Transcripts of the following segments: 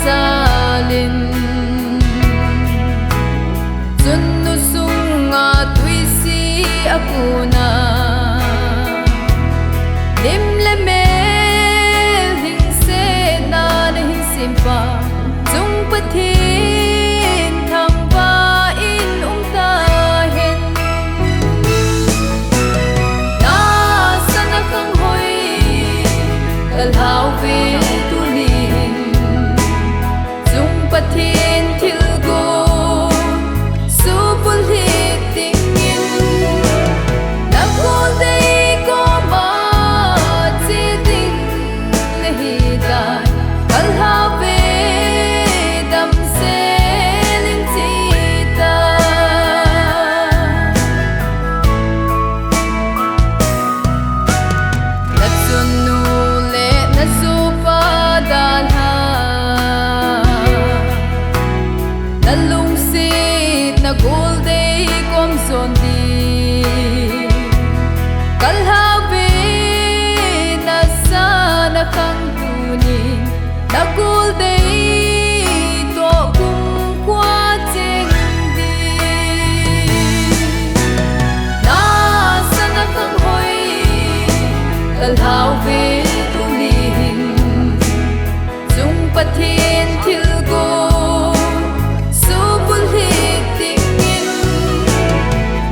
salin Zun nu sunga tuisi akuna Lim le mel hing se na le hing simpa Zung pathin thang va in ta hen Na sana khang hoi kal hau ve tu nin Zung pathin thil go su pul hi ting in Na ko dei ko ma chi ding le hi dai kal hau ve dam se ling chi ta Na chun nu le na su pa dan ha Na lung sit na gul dei kom son di Kal hau ve na sa na khang tu ni Na gul dei to kum kwa cheng di Na sa na khang hoi kal hau ve tu ni Zung pathin thil go su pul hi ting in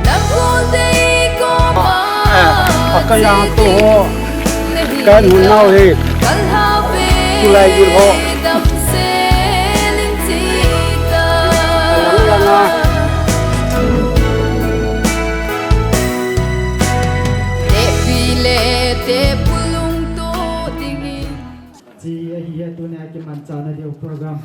Na gul dei ko ma Akaya to kan hunau hi kal hau ve tulai yul ho dam se ling chi ta langa Te pi le te pulung to ting in जी यही है दुनिया के मंचाना देव programme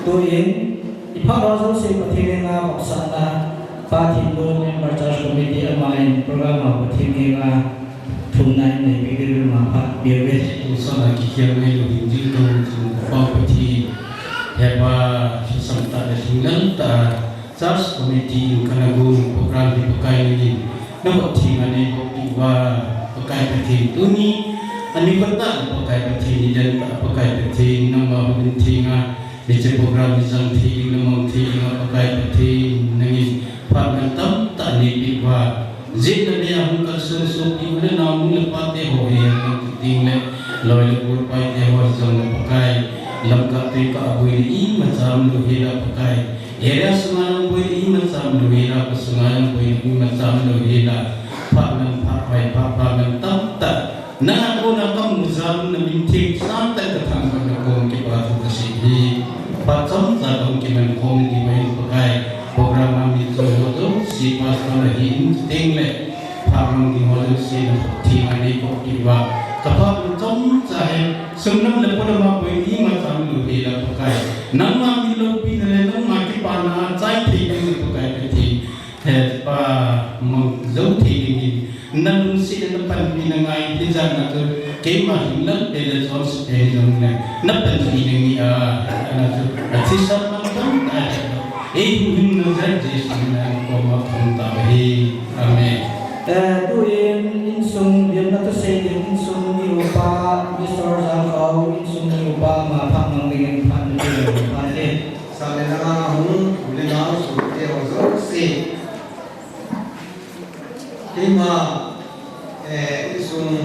tôi in thì phát đó giáo sư của thiên nga học sản là ba thiên đô nên mà cho committee ở ngoài program của thiên nga thùng này này bị cái mà phát biểu về so là cái kia này là những gì đó chúng ta phải thì hệ và chúng ta đã hình dung ta charge committee cái nào cũng program di pakai ini nampak thing ane kopi wa pakai peti tu ni ani kata pakai peti ni dan tak pakai peti nama penting di program di sang thi nama thi pakai peti nangi pak gantam tak ni wa zit ni ang kalsun suki ni namu lepat te ho yang penting le loi le pur pai te ho jong pakai lamka te ka abui ni macam lu hira pakai era semangat boy ini macam dohira kesengajan boy ini macam dohira pak dan pak baik pak dan tak nak aku nak kamu zaman minting sampai ke tangga kau kita tu kesini pak jam zaman kita kau di main pakai program kami tu si pasal lagi tinggal pak kami mahu si tinggal di kau kita kapag jam saya senang lepas dah boy ini macam dohira pakai nama milo pindah pana trái thì như cái thì pa dấu thì nâng sĩ nó phần vì là ngày bây giờ là cái mà hình lớp để là do sự để dùng này nắp phần thì là thì sao nó không tại ấy nhưng nó rất dễ là có một phần tạo thì amen tôi in sung điểm nó sẽ in sung nhiều ba Mr. Zhao in sung nhiều ba mà phạm năng mình phạm được phạm hết sau này là hùng lên nó sụt theo dấu xì khi mà in sung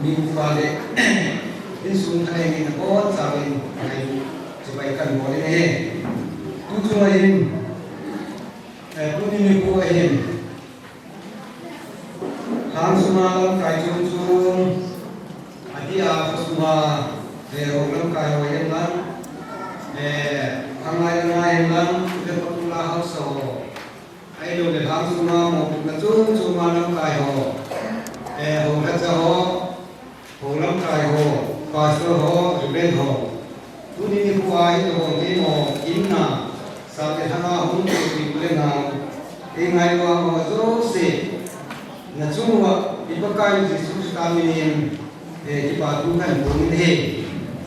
mình vào để in sung cái này nó có sao mình này chỉ phải cần một cái này tu cho anh tu đi mình của anh hàng suma cái chung chung adi áp suma để orang cái hồi em lắm Angai lang kita patulah hauso. Ayo le hang suma mo kacung suma lang kayo. Hong kaca ho, hong lang kayo, pastor ho, juben ho. Tu ni kuai ho ni mo inna. Sabe hanga hong tu bule na. Ingai wa ho zo se. Na chungwa ipakai Jesus kaminin ipatu kan bungin he.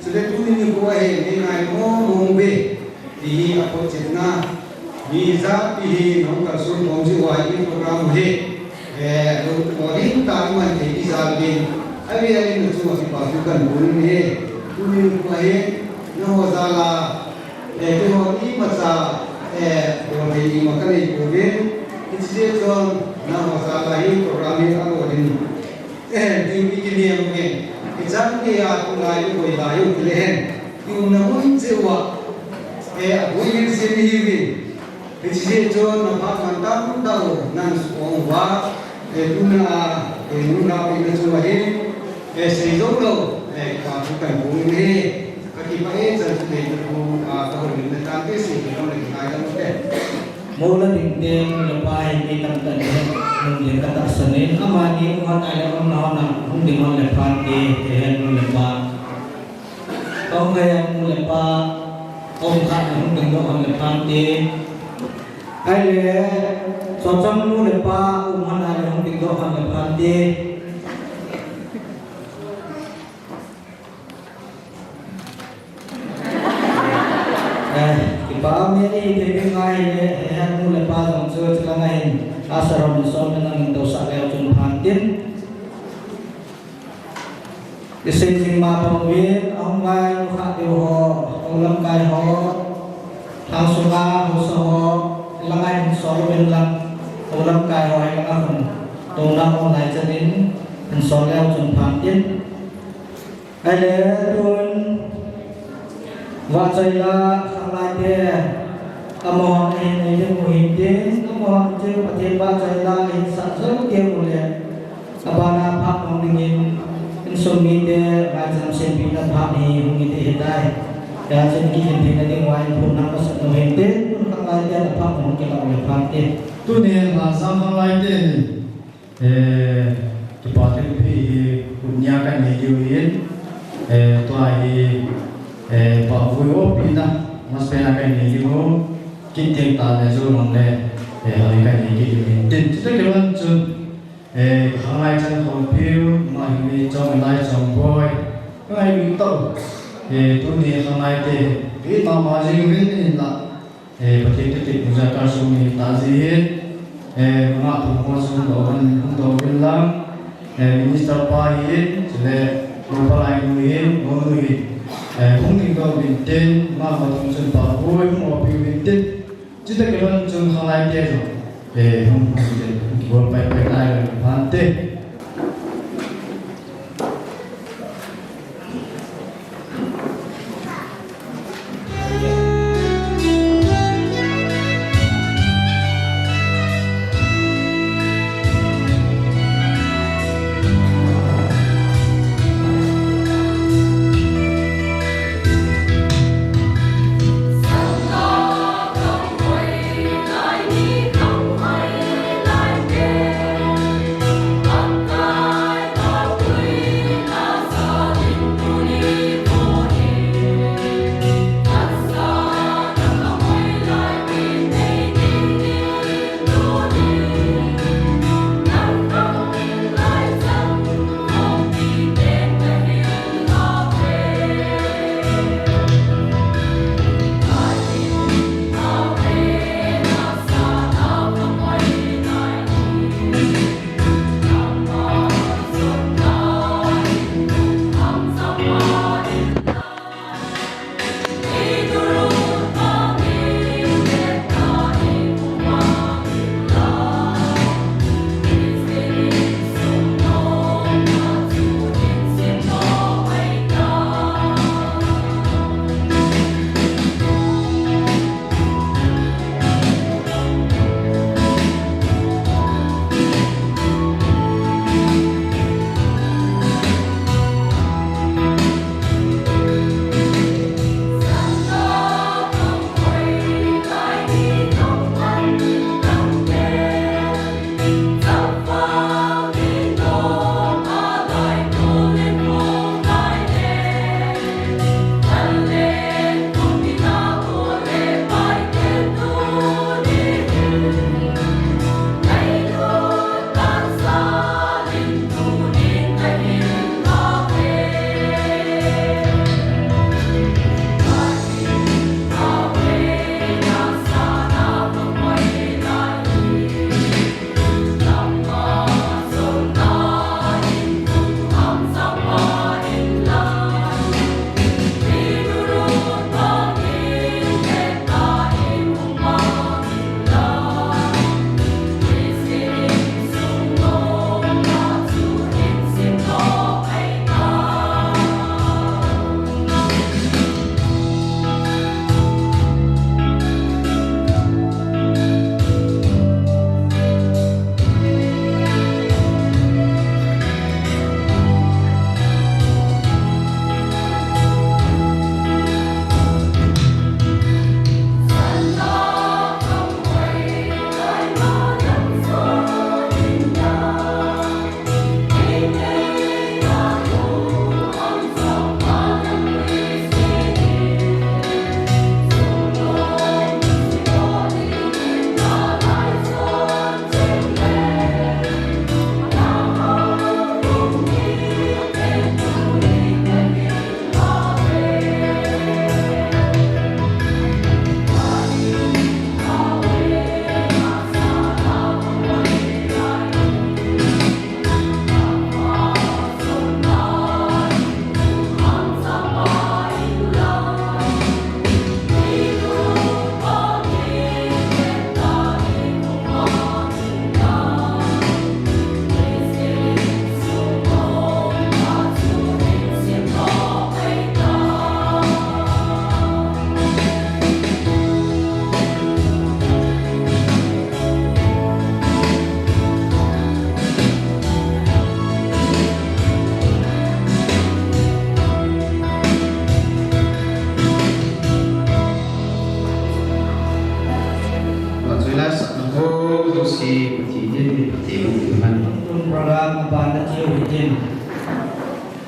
Sudah tu ni kuai ingai mo mongbe. Di apa cina visa di nong kasun mongsi wajib program he orang taman he visa bin abi nusu masih pasukan bulan he tujuh he no zala tu hari masa orang he makan he bulan isliye tu no zala he program he apa din di bikin dia mungkin exam ke aku layu koi layu kelen you namu sewa bukan sendiri, jadi john apa mantam tahu nan semua, tuna ini semua ini, sejauh bukan bunyi, kaki pakai jadi itu tahu ini nanti sih kalau lagi kaya mungkin. Mula dinding lepai di tempat ini mungkin kata Senin amani umat ada orang mungkin lepas di tehan lepas, kau yang lepas ông khác cũng đừng có bằng lập pháp đi ai lẽ so trong nu lập pa ông hắn ai cũng đừng có bằng lập pháp đi ba mẹ đi thì cái ngày hắn nu lập pa trong chơi cái ngày asaram so nên năng đầu sạc leo trong phản tiến cái sinh mà phong viên ông ngay khác điều họ ông lâm cai họ thang sunga họ so langai so bên lâm ông lâm cai họ hay là phần tông lâm ông này cho đến phần so leo trong phản tiến ai lẽ luôn và chơi là thằng lại thế amon này những mùi tiếng amon chơi và thêm ba chơi là hình sản xuất kia một lẽ abana pháp ông đình sumite macam sempina phani mungite hitai dan sengki sempina ding wain pun nama satu hente pun kalau dia dapat mungkin kalau phante tu ni là sao không lại thế thì bảo thế thì cũng nhà cái này nhiều yên tôi bảo vui ốp đi na mas pena cái này thì cũng kinh tế ta là dù lòng lệ hỏi cái này cái gì tin tức cái vấn chun hàng ngày chân không phiêu mà hình trong lại trong boy cái này tàu tôi đi hàng ngày thì cái tao mà riêng với cái là bậc thầy tiếp tục ra cả số này ta gì hết mà tôi muốn xuống đó mình cũng đâu biết lắm minister pa hết là một vài người hết một người không kinh cầu bình tên mà họ thông tin bảo vui mà bị bình tên chỉ là cái vấn chừng hàng ngày thế rồi không buồn phải lại là hoàn tên Hãy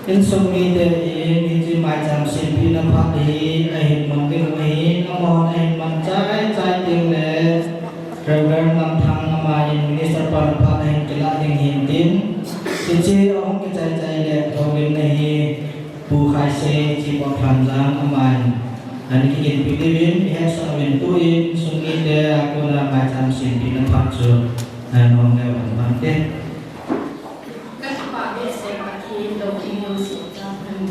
in sung mi de ni ji mai jam sin pi na pha hi a hin man ding hi na mon a hin man chai chai ding le Reverend Nam Thang Ama in Minister Par Pha hin kila ding hin tin chi ong ki chai chai le Robin ne hi pu khai se chi bo phan jang aman ani ki in pi win he sa win tu in sung mi de ko na mai jam sin pi na pha chu na nong le wan ban te các bạn biết sẽ có khi đầu tiên nhiều sự cho mình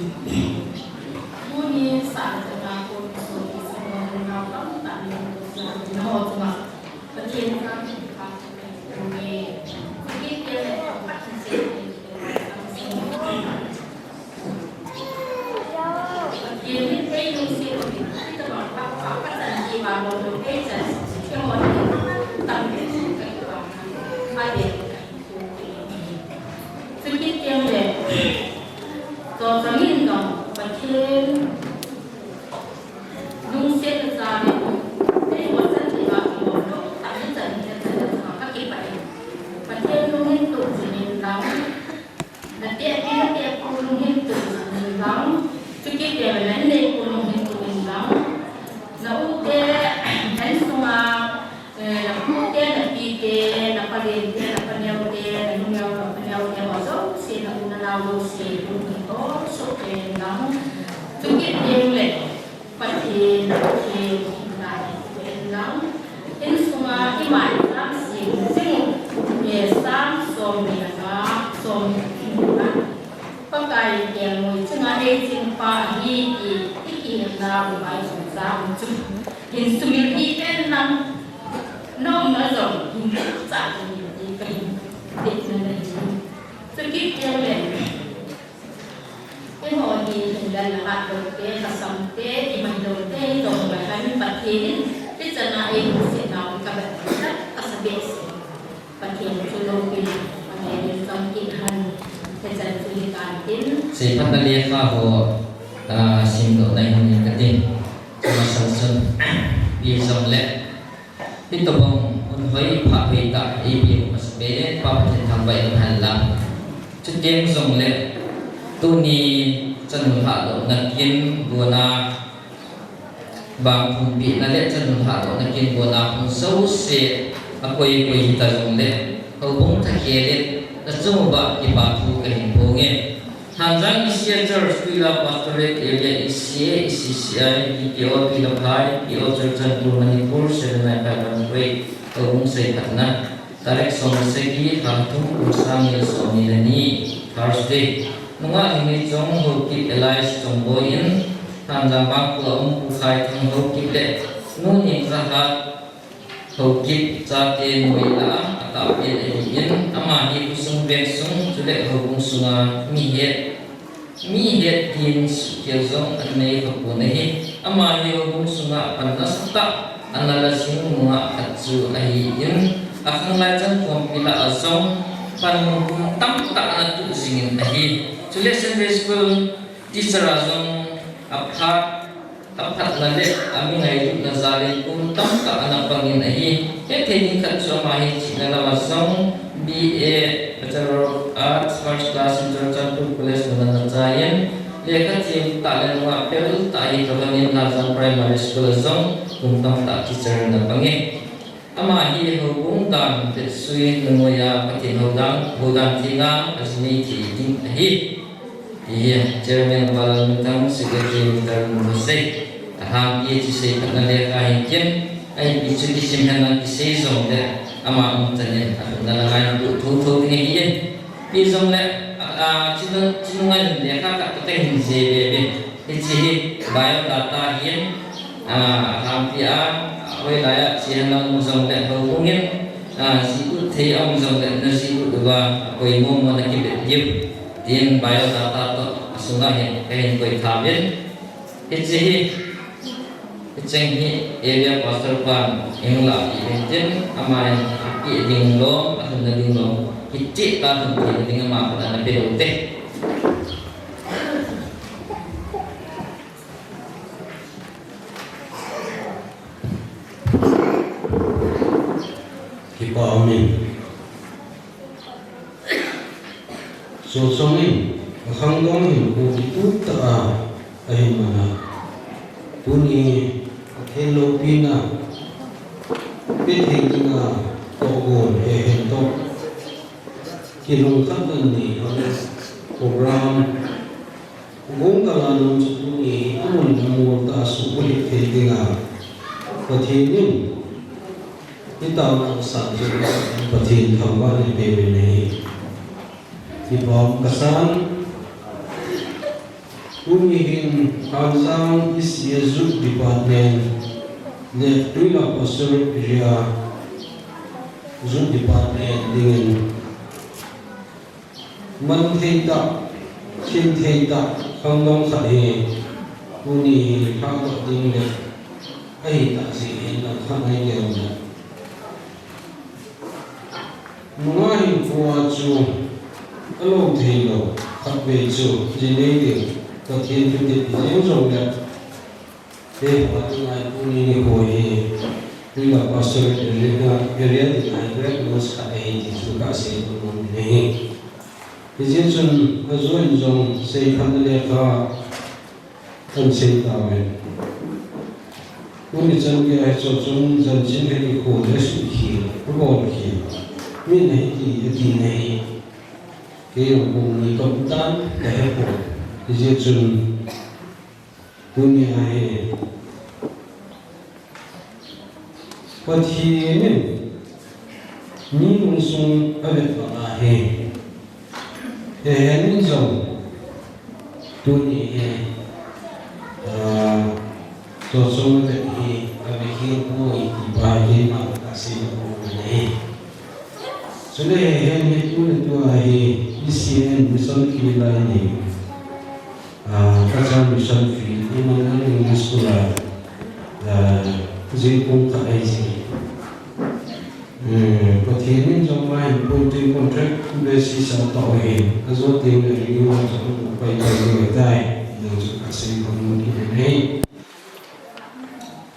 muốn như sản phẩm là một số sản phẩm nào đó tại vì nó một mà và trên các sản phẩm nghề cái kia là phát triển những cái nhu siêu thì các bạn phát triển gì mà một cái là cái một tăng cái các bạn hai điểmซึ่งที่เตรียมเลยตัวสมิงก็ประเทศนุ่งเสื้อจาเนี่ยได้หมดเส้นที่ว่าหมดทุกต่างที่จะของก็เก็บไปประเทศนุ่งเห็นตุ่มสีเหลืองแต่เตี้ยปูนุ่งเห็นตุ่มสีเหลืองซึ่งที่เตรียมนั้นเลยปูนุ่งเห็นตุ่มเหลืองแล้วเตี้ยเห็นสมาแล้วเตี้ยแบบปีเตี้ยแล้วประเด็นเตี้ยแล้วประเดี๋ยวเตี้ยนุ่งเงาsila unalaw si Lumito so lang tugit yung le pati lang in sunga imay lang si sam som na som na pagkay yang mo sunga sing pa hi na may sam chu in sumili pen lang nong na zo sa ni pen naซึ่งคิดเดียวเลยที่หัวดีถึงได้ละบาดโดนเตะผสมเตะที่มันโดนเตะโดนแบบนั้นปัจจัยที่จะน่าเองเสียดายกับแบบนั้นก็สบายปัจจัยชุโลกินปัจจัยต้องกินหันเป็นการสื่อการกิน si patalia ka ho simdo na yung katin sumasansun bisong le ito bang unhoy pakita ibi mas be papatin tambay ng halang chút game dùng lệ tu ni chân hạ độ nặc kiên bùa na bằng phun bị na lệ chân hạ độ nặc kiên bùa na phun sâu se quay ta dùng lệ hậu bung thắc kia lệ là chung ba ki ba thu cái hình bố nghe hàng răng isia church pila pastorate area isia PO pila khai PO church tu Manipur 7951 hậu bung say thật na Tarek Somsegi Hantum Usangil Somilani Thursday Nunga Himi Chong Hukip Elias Chongboyin Tanjang Bangkula Pukai Thang Hukip Le Nuni Rahat Hukip Chate Nuila Atapil Ehin Amahi Kusung Beksung Julek Hukung Sunga Mihet Din Sukyazong Anmei Hukunehi Amahi Hukung Sunga Panasata Analasing Nunga Atsu Ahiyin Akang lajan kumpila azong panung tam tak atu singin ahi. Sulit Sunday school teacher azong aphat nale ami ngayu nazalin kum tam tak anak pangin ahi. Teknik katsu mahi cina azong BA Bachelor of Arts first class in Georgia College Mananajayan. Lekat tim tak lengwa pel tak ahi kawanin lazan primary school azong kum tam tak teacher na pangin. Amahi hubung dan sui nengoya patin hodang tinga asmi ti ding ahi iya chairman balang tang secretary dan musik aham ye ci kanale kain kem ai bicu di simhan ki sezong de ama umtane nalangan tu ni ye bi zong le cinungan de ka pateng jebe ci biodata yen aham pia Wei layak siang lang musang tak hubungin, siku teh ang musang tak nasi dua koi mom mana kibet jib, tiang bayar data tu sungai kain koi kabin, kecih area pasar pan engla ijen amai api dinglo atau dinglo, kecik tak tu dengan mak pada nabi uteh. Amin. So songin khang dong hin ko tu ta ai mana tuni hello pina biết hình như là tổ gồm hệ hình tổ khi lùng khắp lần này program cũng cả là nông dân này muốn mua ta số lịch thì thế nào và thì nhưng cái tàu năng sản xuất và thì thằng bạn này về này thì bom cả sáng cũng như hình hàng sang is Yesu department để đối lập ở số ria giúp department dengan man thei ta chin thei ta không đông sa he uni ha ko ding le ai ta si he na khan ai ge na mua hình phua chu alo thei lo khắp về chu jinei de ta thiên tu de jeng rong le để mà chúng ai cũng như hồi tuy là có sự area thì ai cũng có sự thay thì chúng ta sẽ không này thì diễn chân ở dưới dòng xây khăn lệ cả thân xây tạo nên cũng như chân cái ai cho chúng dân chính cái khổ để sự khí cũng có khí miền này thì này cái vùng này công tan để khổ thì diễn chân cũng như ai và thì nên những sung ở bên đó là hệ dòng tôi nghĩ cho sung cái ở bên kia cũng ý bài cái mà ta sẽ làm này cho nên hệ tôi là ICN mission kỳ lại này các trang mission phí nhưng mà nó là school là dễ cũng tại gì có thể nên trong mai công ty contract về sĩ sản tạo hình các số tiền để lưu vào trong quay người tài để cho các sĩ công ty này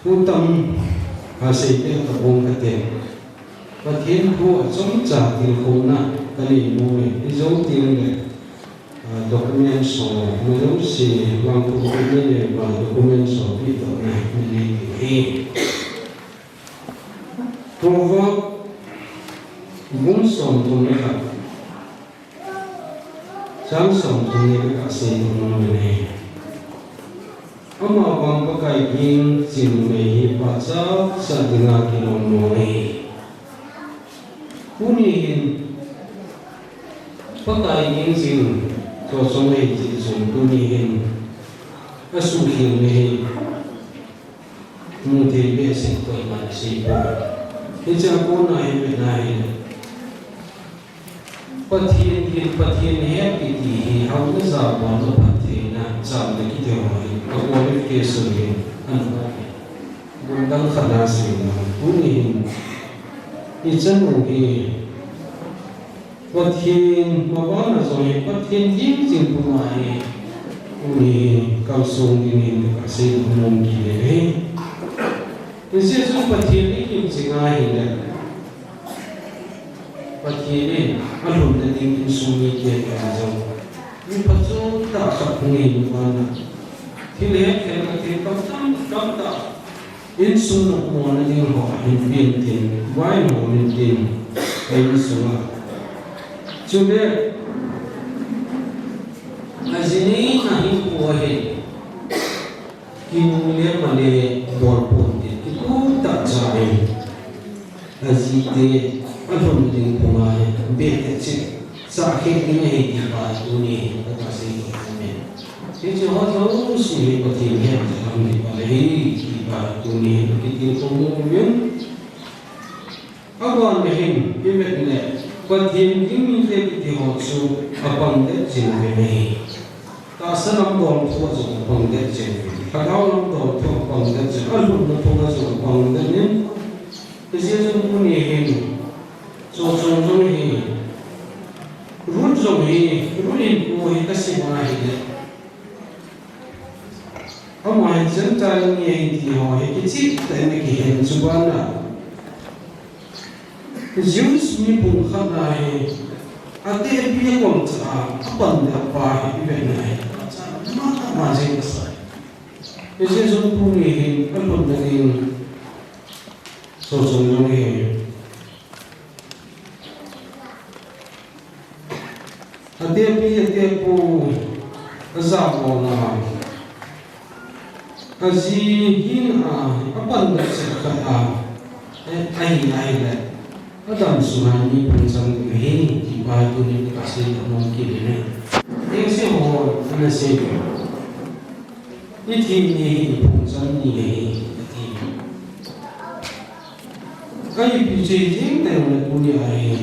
thu tâm và sĩ để tập trung các tiền và thiên thu trong trả tiền không nè cái này mua cái dấu tiền này document số mới giống gì bằng thủ tục này và document số bị tội này mình đi Prova vốn sống trong này cả sáng sống trong này cả xây trong này ama bằng các cái kinh trình này và giáo sa dengan kilom này kuning pakai kinh trình cho sống này chỉ dùng kuning asuhin này một thì biết sinh tuổi mà sinh tuổi thì cha cô này về này pathian hết thì hầu như giờ bọn nó phát triển là giảm được cái điều này có qualification này anh cũng đang khả năng gì mà cũng thì chân của cái pathian mà bọn nó rồi pathian dính trên của này cũng cao sung thì cả xây mông gì đấy thì sẽ giúp pathian ấy những gì ngay này pathian anh hùng đã tìm kiếm sung như thế này rồi nhưng bắt đầu ta sắp nghỉ mà thì lẽ cái là cái tâm ta in sung một món là những họ hình biến tiền vài món hình tiền in sung à cho nên là gì này là hình của hình kinh nghiệm mà để đồn bổn thì cũng tạo ra hình là gì thế anh hùng định của ngài biết chứ sao khi cái này thì bà tôi này các bác sĩ của mình thế chứ họ thấu suy có thể hiện làm gì bà lấy thì bà tôi này cái tiếng không muốn biết các bạn để hình cái việc này còn thêm những như thế thì họ chịu bằng đấy trên về này ta sẽ làm đồn thua rồi bằng đấy trên các lão làm đồn thua bằng đấy trên anh hùng làm thua rồi bằng đấy nhé cái gì cũng như hình so hi rút dòng hi rút in của hi cái gì mà hi đấy ông ngoài dân ta nghe thì hỏi cái gì tại mấy cái hiện chủ quan là cái dữ mi bùng khắp này ate pia kom cha apan de pa hi be nai cha ma je sa ese son pu ni hin apan de ning so so no he ate pia pu za mo na azi hin apan de sa ka ai le Adam Suhani Punsang He di batu ni kasih mungkin ini. Yang semua mana sih? Ini ni Punsang ni he. Kali bijak jeng tengok dunia he.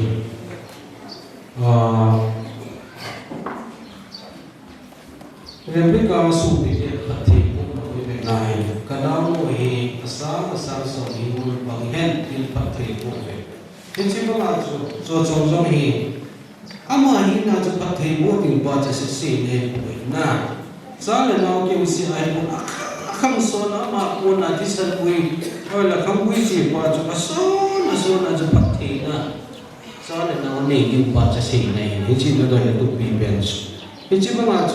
Rebecca supi dia hati pun boleh naik. Kadang he asal sohi pun banghen di hati pun. Jadi bagaimana so contoh ini, ama ini nak cepat heboh tinggal baca sesi heboh. Nah, soalnya nak kita akan akan so nama pun nanti serbuih, kalau kamu isi baca so cepat hina. Soalnya nak ni baca sesi ini, ini dah itu bimbang. Jadi bagaimana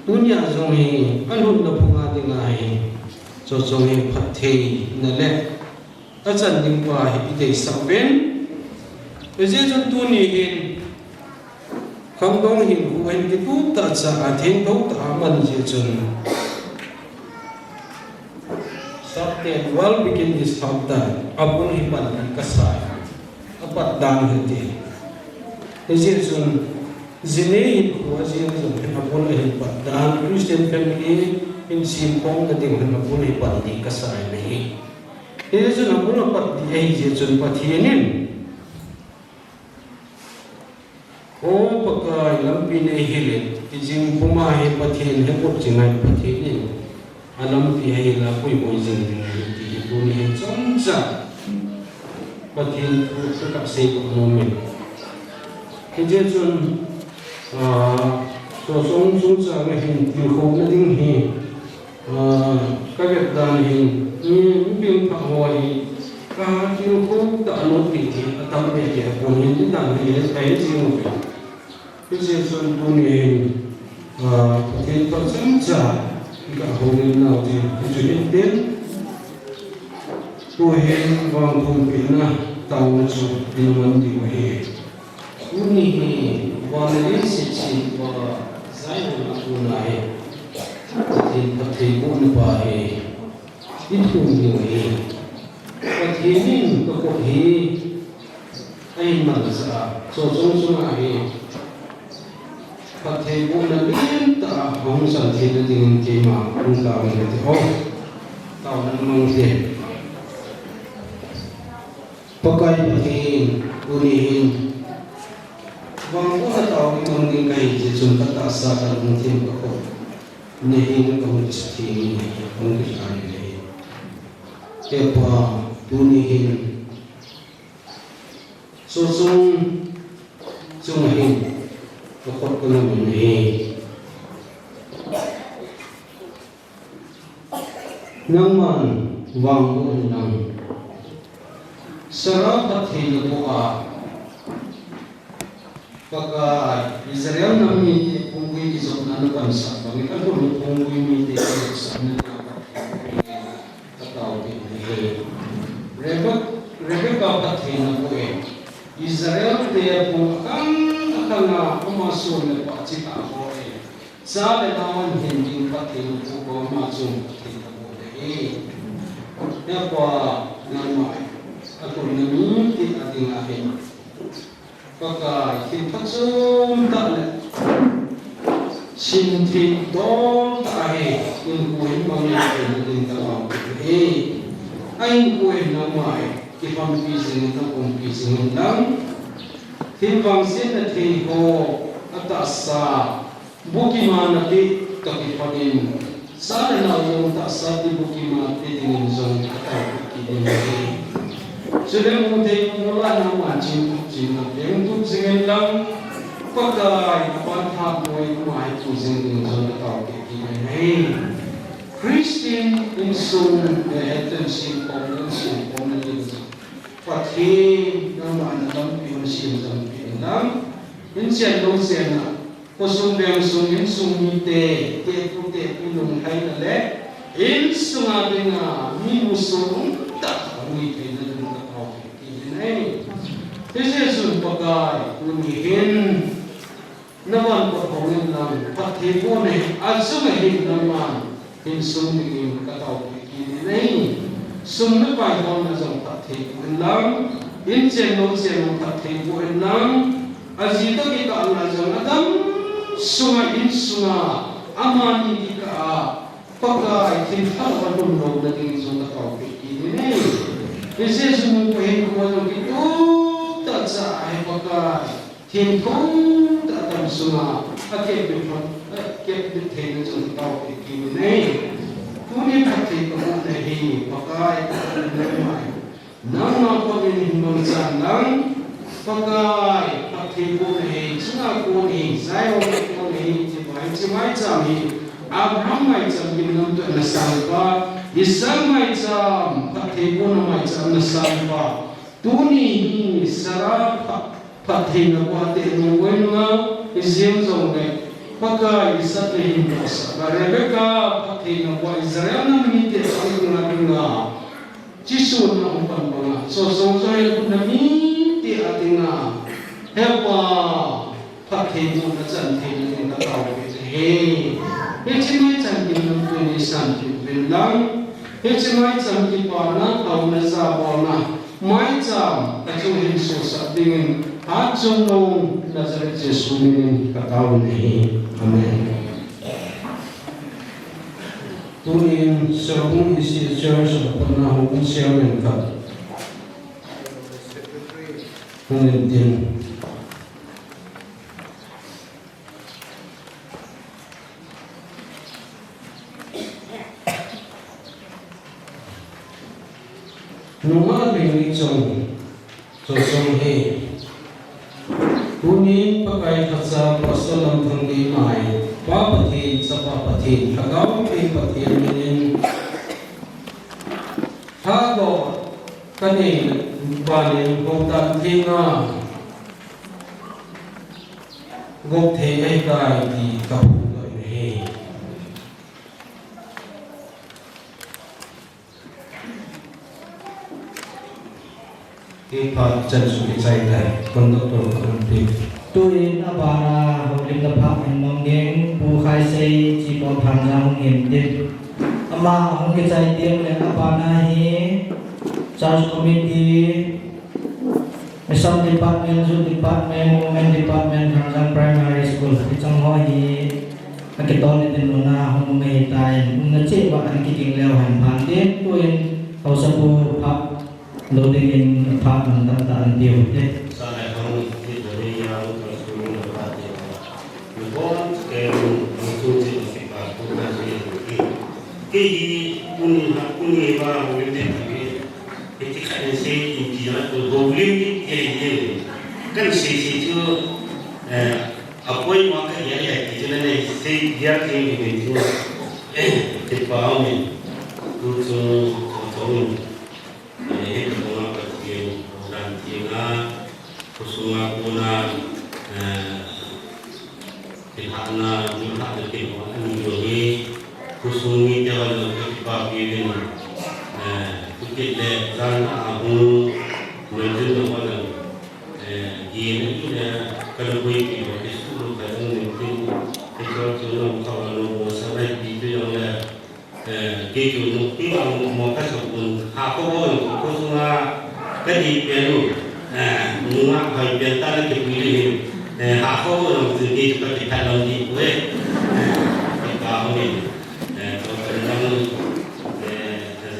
dunia ini, anu dah punga dengan ini, so ini hati nilai, acan tinggal itu sampai. Jadi contoh ni hin, kandang hin kuhen itu tak saat hin kau tak aman jadi. Sabtu wal bikin di sabda, abun hipan kasai, apat dang hati. Jadi sun zine itu wajib sun abun hipan dang Christian family in simpong nanti abun hipan di kasai ni. Jadi sun abun apat di jadi sun patienin. Oh, pakai lampi ni hilir, izin pemahi pathin hepot jingai pathin ni, alam pihai lapui izin jingai di dunia jangsa pathin tu sekap sebab momen. Kejadian sosong jangsa ni diukur nanti ni, kaget dan ni mungkin tak awal. Kalau diukur tak noti atau dia pun ini dan ini saya jiu. Kejadian dunia kita senja jika hubungan nanti kejadian Tuhan bangun bina tahu tu diman diwe. Ini wanita sisi bah saya nak tunai jadi tertibun bahe itu diwe. Kini kekohi ay malasa sosong sungai. Pakai bulan ni tak hong santi dengan tema ungkapan itu. Oh, tahu mungkin. Pakai unihin. Bangku tahu mungkin kaya jejun kata asal mungkin kau. Nehin kau mesti mungkin ada. Kepa unihin. Sosong sungai. Pokok konon ini, naman wangun nang serapat hidup buka, pakai Israel nami punggui di zona bangsa, bagi kan dulu punggui miti di sana tahu ini, Rebecca pathina bukan Israel dia bukan karena masuk le pak cita boleh. Saya lawan hindi patin ko masuk kita boleh. Apa nama? Aku naminti ating ahin. Pakai kita sum tak le. Sinti dong tahe in kuin mangyay din tawag. Ay kuin namay kipang pising na kung pising lang. Timbang sila tiho at asa bukiman natin kakipanin sana na yung taasa di bukiman natin din zong kakakinin natin sila mo tayo mula ng machin natin yung tugsingin lang pagka ipantap mo yung mahitusing din zong kakakinin natin Christian insong ehetan simpong natin pati ng mga nalang pinasintang pinang in chen lo chen na ko sung beng sung in sung mi te pu lung hai na le in sung a dinga mi mu sung ta ui te na dun ka au ki nei te se sun pagai ku mi hin na wan ko hongin lam pat the ko ne a sung hin na man in sung mi ka au ki nei sung na pai hon na jong pat the lam in chen lo chen pat the ko lam Azita kita Allah jangan sungai in sungai amani kita pakai tinta wadon lo nanti sungai kau ini nih. Biasa semua pihak kuasa itu tak sah pakai tinta tak ada sungai. Akhir bertemu sungai kau ini nih. Punya pakai kamu nih pakai nama kau ini mengandang pakai pakai boleh, sungai boleh, saya boleh, cemai cami, Abraham macam minum tu nasalba, Isa macam pakai boleh macam nasalba, tuni sarap pakai nabuat nuwenga, Israel zonge, pakai Isa terhindus, Rebecca pakai nabuat Israel namanya terhindus nabiga, Jisu nak umpan banga, so saya pun nami ti atinga hewa pakai mo na chan the na tao he chimai chan ki nam tu ni san ki bilang chimai chan ki pa na tao na sa bo na mai cham ta chu hin so sa ding ha chung no Nazareth Jesu ni ka tao ni amen tunin sermon isi church na hong siamen ka Kemudian Nunga bini chong he Kunin pakai kasa pasalam thanggi mai Papatin sa papatin Hagaw kay patin minin Hago kanin Banin goktan tinga gok the ai kai di kau he ke pa chan su ke chai dai kon do to kon ti tuin abana holim da phak en mong ngeng bu khai sei chi ko phang na hong em tin ama hong ke chai tiang le abana hi Church Committee, Mission Department, Youth Department, Women Department, Hanggang Primary School. Itong hohi, nakitoni din mo na kung mungahitayin. Kung na-check ba ang kiking lewahan pa. Then, tuwin, kau sa po up, loading in pa ng tataan tiyo. Sana kami dito rin yung kasunin ng pati. Nagawang kaya yung susi ng sipa, kung nasa yung kaya kuni ba ang ulit ketika saya intinya tu goblin ni kan saya tu apa yang makan ya itu nanti saya dia kini itu terpaau ni tu itu orang kerja orang tiga kusunga kuna terhana mula dari orang ini kusungi jalan terpaau ini kita dan aku menjadi orang ini kita kalau boleh kita suruh kita mungkin kita suruh kalau sampai itu yang kita mungkin mau kasih pun aku pun semua kadi perlu semua hari biasa kita pilih aku pun jadi seperti kalau di kita ini kalau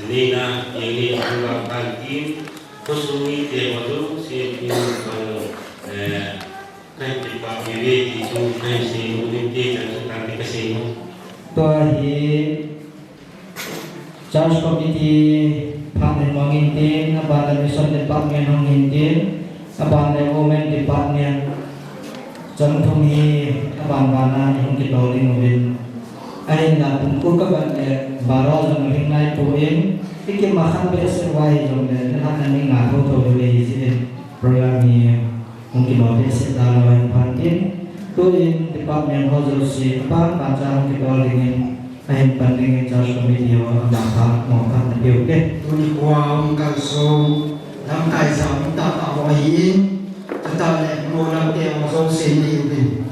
Nina ini adalah kantin kusumi tewadu siapin kalau kan kita pilih itu kan sih mungkin dia kan dikasih Tuahi Church Committee Pangin Mangintin Abang Mission Department Mangintin Abang Women Department Contohnya Abang Bana yang kita oleh Ahin na tungkol ka ba baro sa mahingnay po iki makan beres wai jong de na ni nga to to le si program ni mungkin nanti sedang lain pantin tu in department house apa baca kita ingin lain pantin jauh video apa mau kan lebih oke tu ni kuam kalso lam kai sam ta ta wa yin ta le mo lam te wa so se ni bin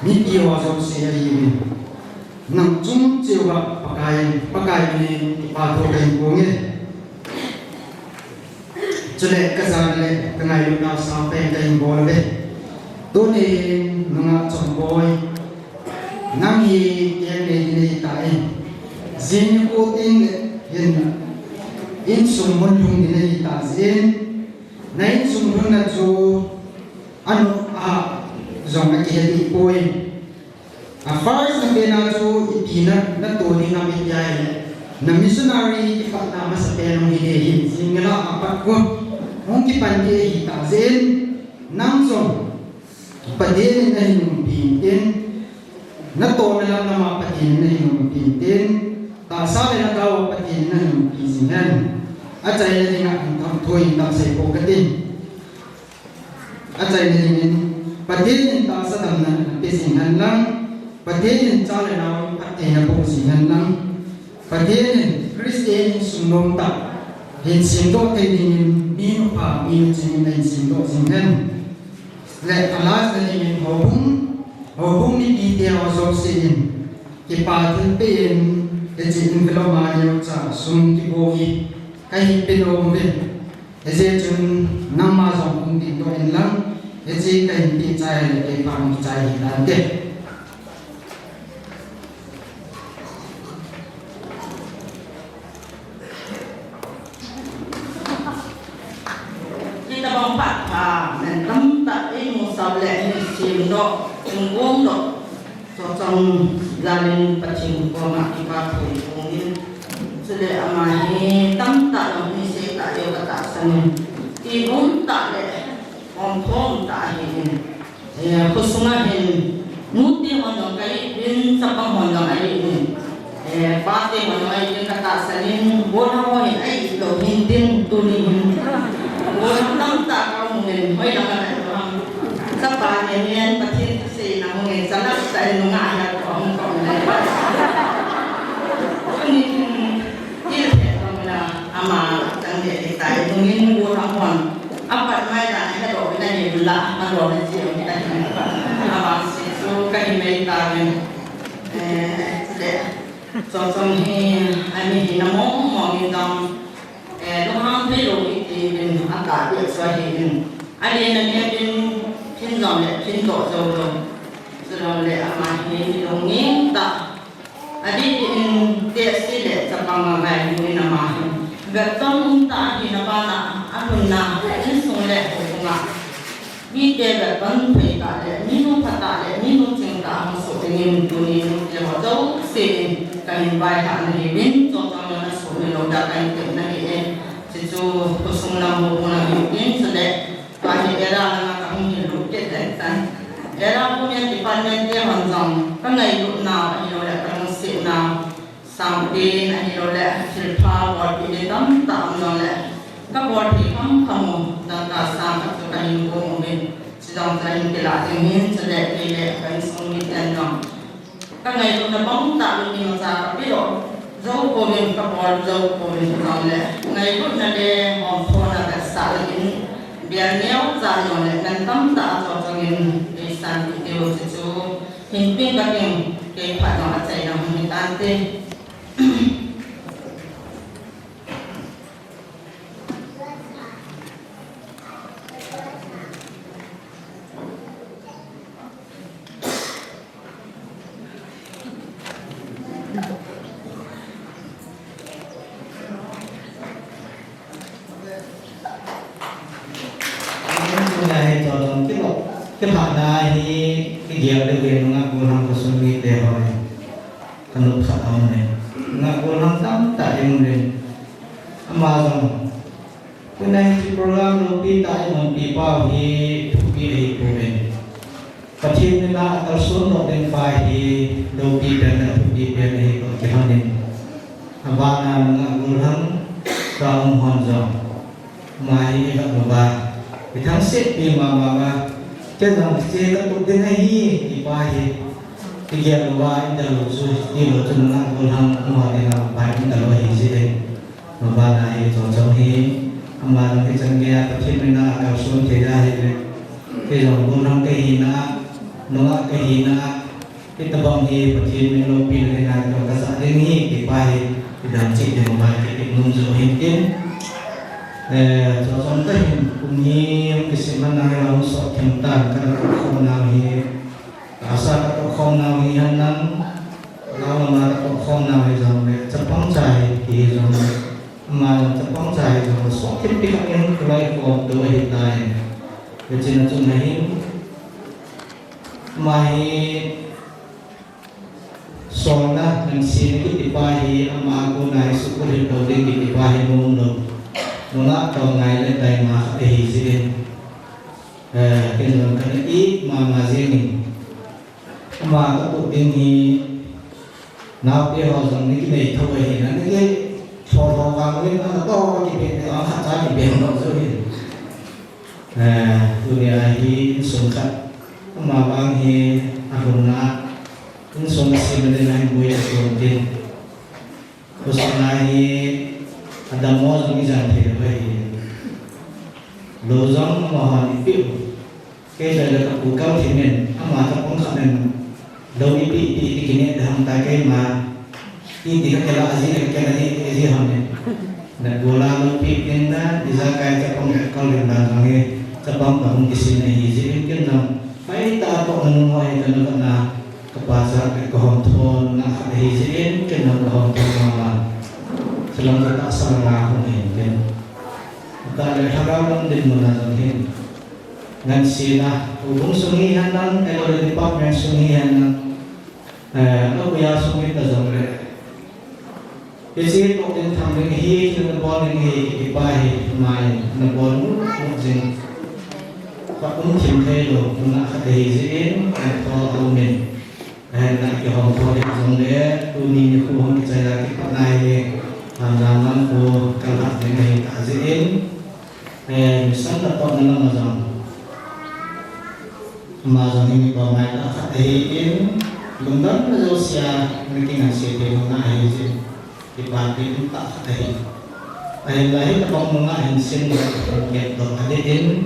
mi pi wa so se ni bin nang chung chiu ba pakai ni pa to kai ko nge chule ka sa le ka ngai lu na sa pe kai bo le tu ni nga chong boy nang hi ye ni tai zin ko tin yin in sum mon yung ni ta zin nai sum hun na chu anu a zong a ke di poi a first na be na chu itina na to ni na mi yai na missionary pa na ma sa pe no ni hin sing na apat ko hong ki pan ke hi ta zin nang zong pa de na hin pi tin na to na lang na ma pa tin na hin pi tin ta sa le na daw pa tin na hin pi sin Acai ni nak thoi tak sei ko katin. Acai ni patin ta sa dam na pe singan lang. Patin cha le na patin na po singan lang. Patin Christian sumnom ta. Hin sim do te ni mi no pa mi jing na sim do singan. Le alas ni hobung ni di te o so sin. Ki pa tin pe en jing velo ma yo cha sum ki bo gi cái bên ông bên cái gì chúng năm mà dòng cũng tìm tôi lắm cái gì cái tin trái là cái bằng trái là cái kita bang pat nên tâm ta ấy một sao lệ chìm độ chìm uống độ cho trong gia đình phát triển của mạng thì ba tuổi cũng như sudah amai tam tak yang mesti tak dia kata sana. Ibu tak le, kompon tak ini. Khususnya ini, muti orang kaya bin sabang orang kaya ini. Pasti orang kaya kata sana. Bola orang kaya itu hintin tunin. Bola tam tak kamu ini, hoi jangan orang. Sebab ini pasti si namun salah saya mengajar orang kau ini. Ama đang để tại tôi nghĩ mua thằng hoàng áp đặt mai là cái đồ cái này nhiều lạ mà đồ này nhiều cái này ama số cái mấy ta mình để cho thì anh thì nó mong mình đang lúc ham thấy rồi thì mình ăn cả việc xoay thì anh đi là nghe trên dòng này trên tổ dầu rồi để ama thì đồng nghĩa ta anh đi tiệt xí để cho bằng ngày người nào mà beton tak di nabana anuna ini sungai bunga. Bide beton peka le, minu kata le, minu cinta masuk dengan dunia jauh jauh sini kain baik ane bin, contohnya masuk dengan lodak kain kena ini, sesuatu kosong namu bunga bin sedek, pagi era dengan kami hidup ketentan. Era punya department dia hantam, kan hidup na, hidup lepas musik na. Sampai nanti oleh silpa buat ini tam tak oleh. Kabuat di kamu dan kasam atau kain bumi sedang kain kelat ini sedek pilih kain sumit dan dong. Karena itu nabang tak lebih masa tapi jauh bumi kabuat jauh bumi oleh. Ngai pun nanti orang nak kasar ini biar nyawa jadi oleh dan tam tak cocokin desain itu sesuatu himpin kaki kehidupan orang saya yang menanti. cái bạn này thì cái điều được về nó ngã hàng của xuân vị để hỏi cần lúc sợ ông này ngã hàng tam tại em này mà rằng cái này thì program nó đi tại mình đi bao thì thuộc đi của mình và khi mình đã ở xuống nó đến phải thì đầu đi đến là thuộc đi bên này có cái hàng này và là ngã hàng trong hoàn dòng mai gặp một bà cái tháng xếp đi mà cái rằng chế các công ty này thì qua thì giờ qua in đầu rồi đi vào trong năng còn hàng mà thì làm bài in đầu hình gì đấy mà ba này trong hi mà cái chân kia tập thiên mình là cao xuống thế ra thì cái dòng buôn hàng cái hi nó cái hi cái tập bóng hi tập thiên mình lo pin cái này trong cái xã đến hi thì qua thì đàn chị thì mà cái nông dân hiện tiến cho trong cái cũng như cái sự mà này là một số thiên tài cái không nào hi asa các không nào hi hắn nắng nào mà các không nào hi dòng để chấp bóng dài thì dòng mà chấp bóng dài dòng số thiết bị các em loại của đối hiện tại để trên là trong này mà số na mình xin cái tỷ bài thì mà cô này sự có thể đầu tiên cái tỷ bài thì luôn được nó là trong ngày lên đây mà để gì đến cái lượng cái ít mà riêng mình mà các bộ tiên thì nào bây họ rằng những cái này thôi thì nó cái thò vào lên nó to cái biển nó hạ giá cái biển nó rồi dunia hi sungkat mà bang hi aguna in sung sim le nai bui ko tin ko sana hi adam mo jang jan the bai lo jang ma han pi ke ja la ku kau thi men ama ta pon kha men lo ni pi kine dham ta ke ma ti ka la aji ke la ni ji ham ne na gola lo pi ken na di za kai ka pon ka le na nge Sabang bangun di sini izin kenam, baik tak apa menunggu kenam kena ke pasar ke kohonton nak izin kenam kohonton malam, selama tak salah mungkin. Tak ada harapan di mana mungkin. Ngan sila hubung sungihan dan kalau di departemen sungihan, lo biar sungi terjangkau. Jadi waktu tampil hi kenam boleh hi dipahi main, kenam boleh mungkin. Các cũng chìm thay đổi cũng đã khởi diễn cho ông mình là cái hồng thọ để dùng để tôi nhìn như khu hồng chạy ra cái con này làm năm của các bạn những ngày đã diễn sáng là con năm mà rằng mình vào ngày đã khởi diễn đúng đó là do xa những cái ngày sẽ thì nó lại diễn thì bạn thì cũng tạo khởi lấy cái bóng nó hình sinh được nghiệp được ở đây đến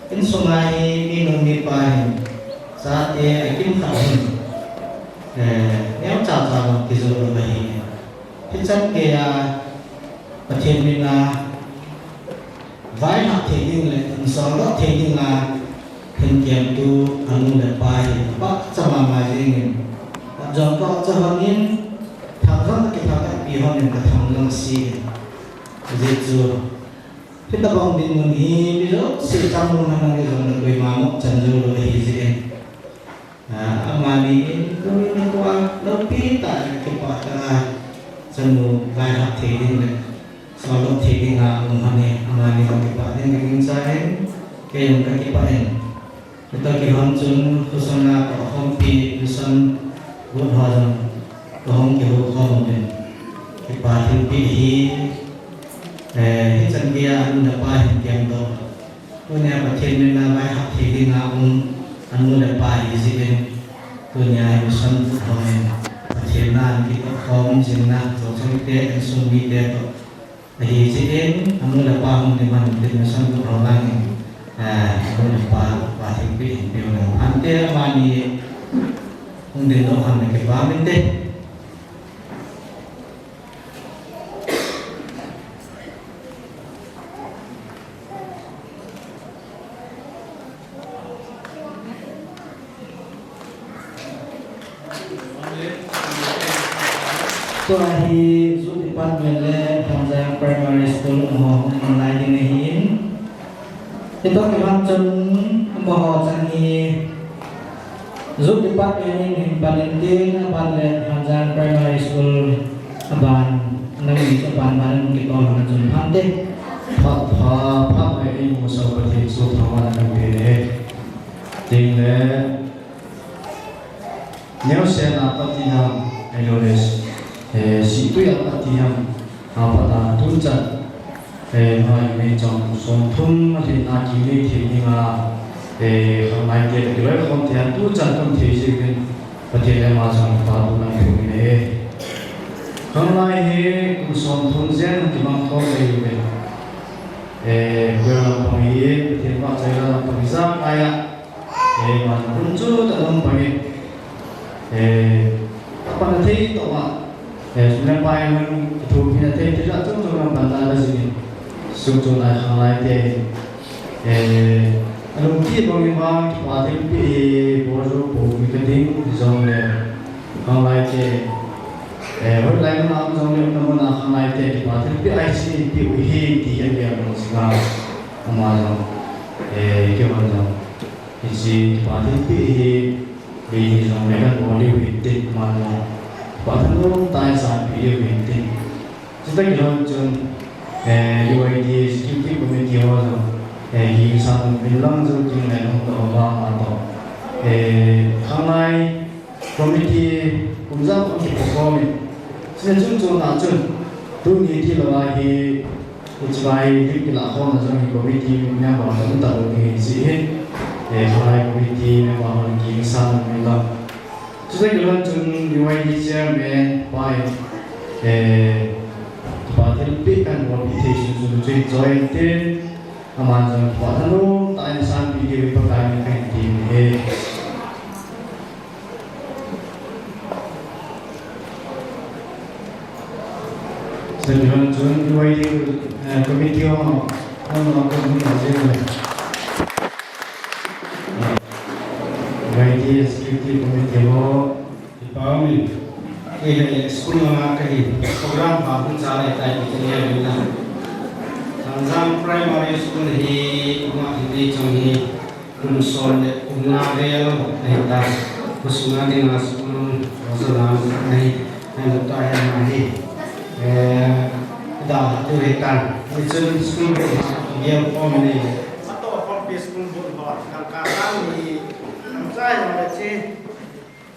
in sungai minum di pahin saat ia ikim tahun nếu chào chào thì rồi vậy thì chắc kia thiên mình là vài hạt thì nhưng lại sau đó thì nhưng là hình kiếm tu anu để bài bắt sama mà riêng dòng có cho hơn những thằng rất cái thằng cái bị hơn những cái thằng lăng xì dễ chưa kita bang din mun hi bilo si tamu nang ngi zon ko imam chanju lo hi zin amani ko ni ko lo pi ta ki pa ta chanu vai ha the din le so lo the din nga umane amani ko ki pa din ngin sa hen ke yung ka ki pa hen ito ki hon chun kusana ko hom pi kusan gun ha jang ko hom ki ho khom den ki pa thi pi hi chân kia anh đã bài hình kèm đồ tôi nhà bậc trên nên là bài học thì đi nào anh muốn đã bài gì bên tôi nhà một sân thôi bậc trên là anh kia có không gì na rồi trong cái anh xuống đi để thì chỉ đến anh muốn đã bài không thì mình đến một sân của họ đang anh muốn đã bài thì biết điều là anh kia mà đi không đến đâu hành cái bài bên đây tôi thì giúp department le tham gia primary school họ online đi này thì tôi cái ban chân họ chẳng thì giúp department hình ban tiên ban le tham gia primary school ban năm nghỉ cho ban cái con là chuẩn ban tết pháp về một số vật thể số thảo là đặc biệt đấy tình là nếu sẽ là tất nhiên hay là sĩ tuyệt là thì họ bắt tuân chân hỏi về trong số thun thì là chỉ để thì nhưng mà không ai kia thì vậy không thì anh tu chân không thì gì cáiประเทศเราtrong pháp luật này cũng thế không ai hết cũng sống thôn dân thì mang không gì vậy quê làm bằng gì thì mang chơi làm bằng giá ai ạ mà cũng chú tự làm bằng gì các bạn thấy tổ ạ chúng ta bài mình thu phí thấy thì là chúng tôi làm bản là gì chúng tôi là không ai thế lúc kia bọn mình vào qua thì bị bố rồi bố mình cái tiếng dòng này không ai thế hồi lại nó làm dòng này nó là không ai thế qua thì bị ai xí bị uy thì anh em nó sẽ làm mà dòng cái mà dòng thì gì qua thì bị dòng này các bố đi uy tín mà nó qua thì nó tài sản bị uy tín chúng ta kiểu chừng UID security committee hóa dòng hiện sang Việt Nam rồi chính là nó có ba mà đó hôm nay committee cũng rất là kỹ càng mình nên chúng tôi là chúng tôi nghĩ thì là cái vài cái là không là trong committee mình đang bảo chúng ta cái gì hết hôm nay committee mình bảo hiện sang Việt Nam chúng ta kiểu chúng UID chairman by participate and invitation to join in Amazon Waterloo tại San Video Programming Team Sejauh Jun UID Committee on UID Security Committee on Dipahami sekolah program baru cara itu kita Tanzam primary school hi ini congi unsur unagel kita usungan dengan sekolah usulan nahi yang utaya nahi dah tu ikan itu school dia form ini atau form school buat kalau ni saya macam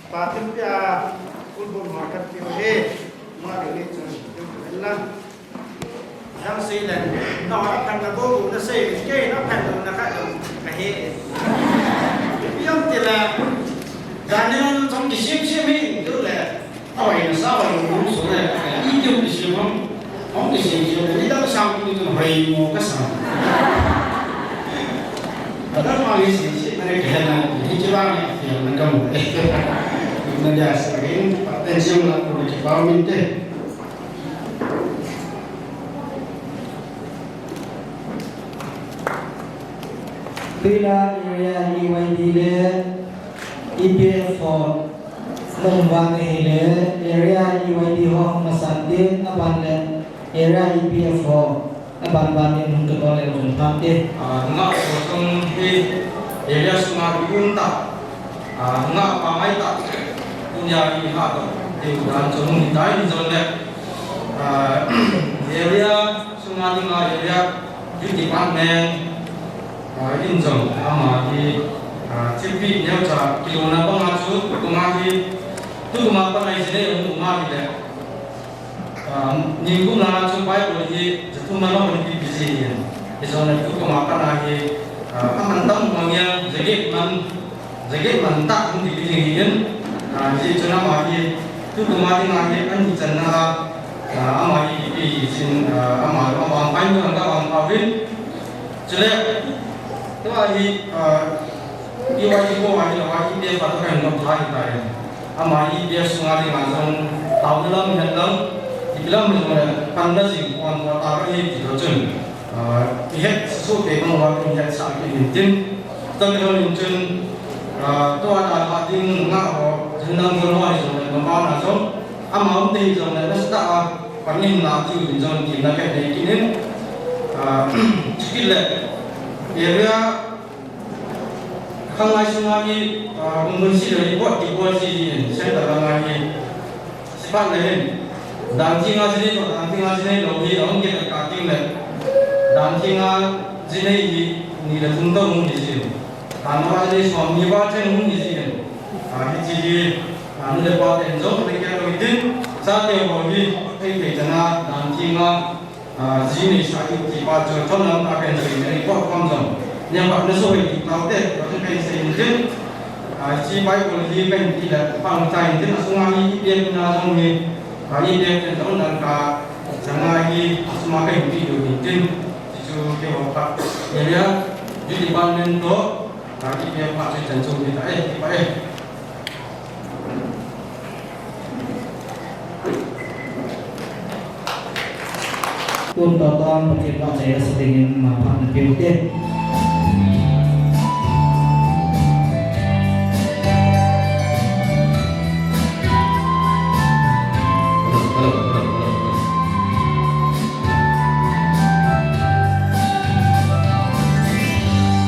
patim dia school buat kita ni mana ini contoh đang xây lên nó thành là vô nó xây cái nó thành là nó khác cái hệ biết thì là đàn em trong cái xem ấy tức là hỏi là sao mà muốn số này ý dụng thì xem không thì xem đi đâu sao thì tôi hỏi một cái sao và đó mà cái gì này cái là cái chế ba này thì mình cầm mình đã sử dụng attention là của cái bao nhiêu thế Pila area UID le EPF for Lomwang le area UID ho masantin aban le area EPF ho aban ban yang ke tole jun pate ngak sosong di area sungai unta ngak pamai tak punya lihat di bulan jom dai jom le area sungai tengah area di department in dòng mà thì thiết bị nhau trả kilo nào bao nhiêu chút của mà thì tôi mà bao ngày gì đấy cũng mà thì đấy nhưng cũng là trong bài của thì chúng ta nói về cái gì thì sau này tôi mà cái này thì các bạn tâm mà nghe giải quyết mình tác cũng thì cái gì đến thì cho nó mà thì tôi mà thì mà thì anh chỉ là mà thì xin mà bằng anh nữa các bạn vào viết cho nên thế thì UID ko ai là UID dia pada kan nak thay tay ama dia sungai dengan zon tahu dalam hendak di dalam pandai sih orang kata ini tidak jun pihak sesuatu yang orang pihak sakit intin tapi kalau intin tu ada hading ngah hendak berbuat zon membawa nazon ama umti zon ada setak panin nanti zon kita nak ini skill area không ai xung quanh đi muốn xin được bớt thì bớt gì sẽ là làm gì sẽ bắt lên đàn thiên nga gì đó đàn thiên nga gì đó thì ông kia là cả thiên này đàn thiên nga gì này thì là trung tâm muốn gì đàn nga gì xong như vậy trên muốn gì cái gì nó để qua đến giống cái cái đầu tiên ra tiêu bảo đi cái về chân đàn thiên nga gì này sao thì bắt cho nó ta cái gì này có quan trọng nhà bạn nó rồi thì tao tết nó sẽ cây xây dựng chi bay của gì bên thì là bằng chạy tức là xuống ai đi là trong nghề đi đi thì tổng là cả chẳng ai đi mà cái gì được thì trên thì kêu họ vậy nhá như thì ban nên đó đi đi bạn sẽ chẳng chung thì tại thì vậy tuân tỏ toàn một kiện đoạn sẽ sự tình mà bạn biểu tiên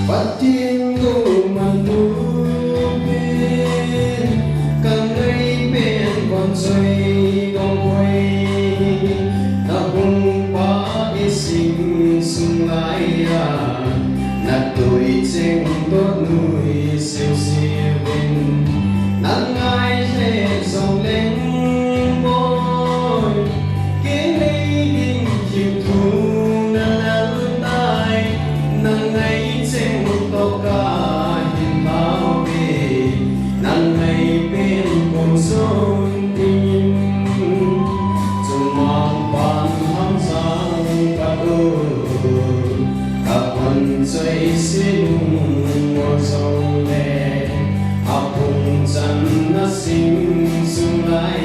Patin tu mandu bên càng ngày bên con rơi đông quay ta cùng ba đi sinh sung lại nát tuổi trên tốt núi siêu siêu bên nắng ai sẽ sông lên môi kiến đi đình chịu thu nắng tai nắng ngày trên tóc cả nhìn bao bề nắng ngày bên cùng sông tim dù mong ban hăng sang cả quân dây xin một dòng lệ cùng dân nó sinh sung lại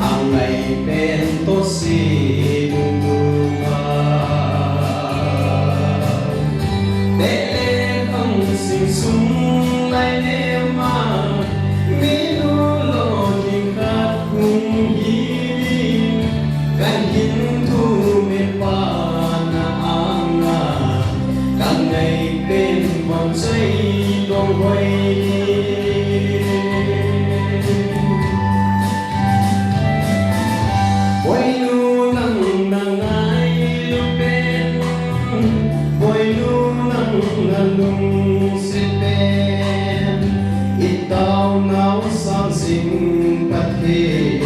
hàng ngày bên tốt xì đừng đừng để không sinh sung lại em mà mi lu lo thì khát cùng đi càng hin thu mê pa càng ngày bên con dây đông quay quay lu nắng nắng ai lúc bên quay lu nắng nắng lung xếp bên ít tao náo sang sinh bắt hết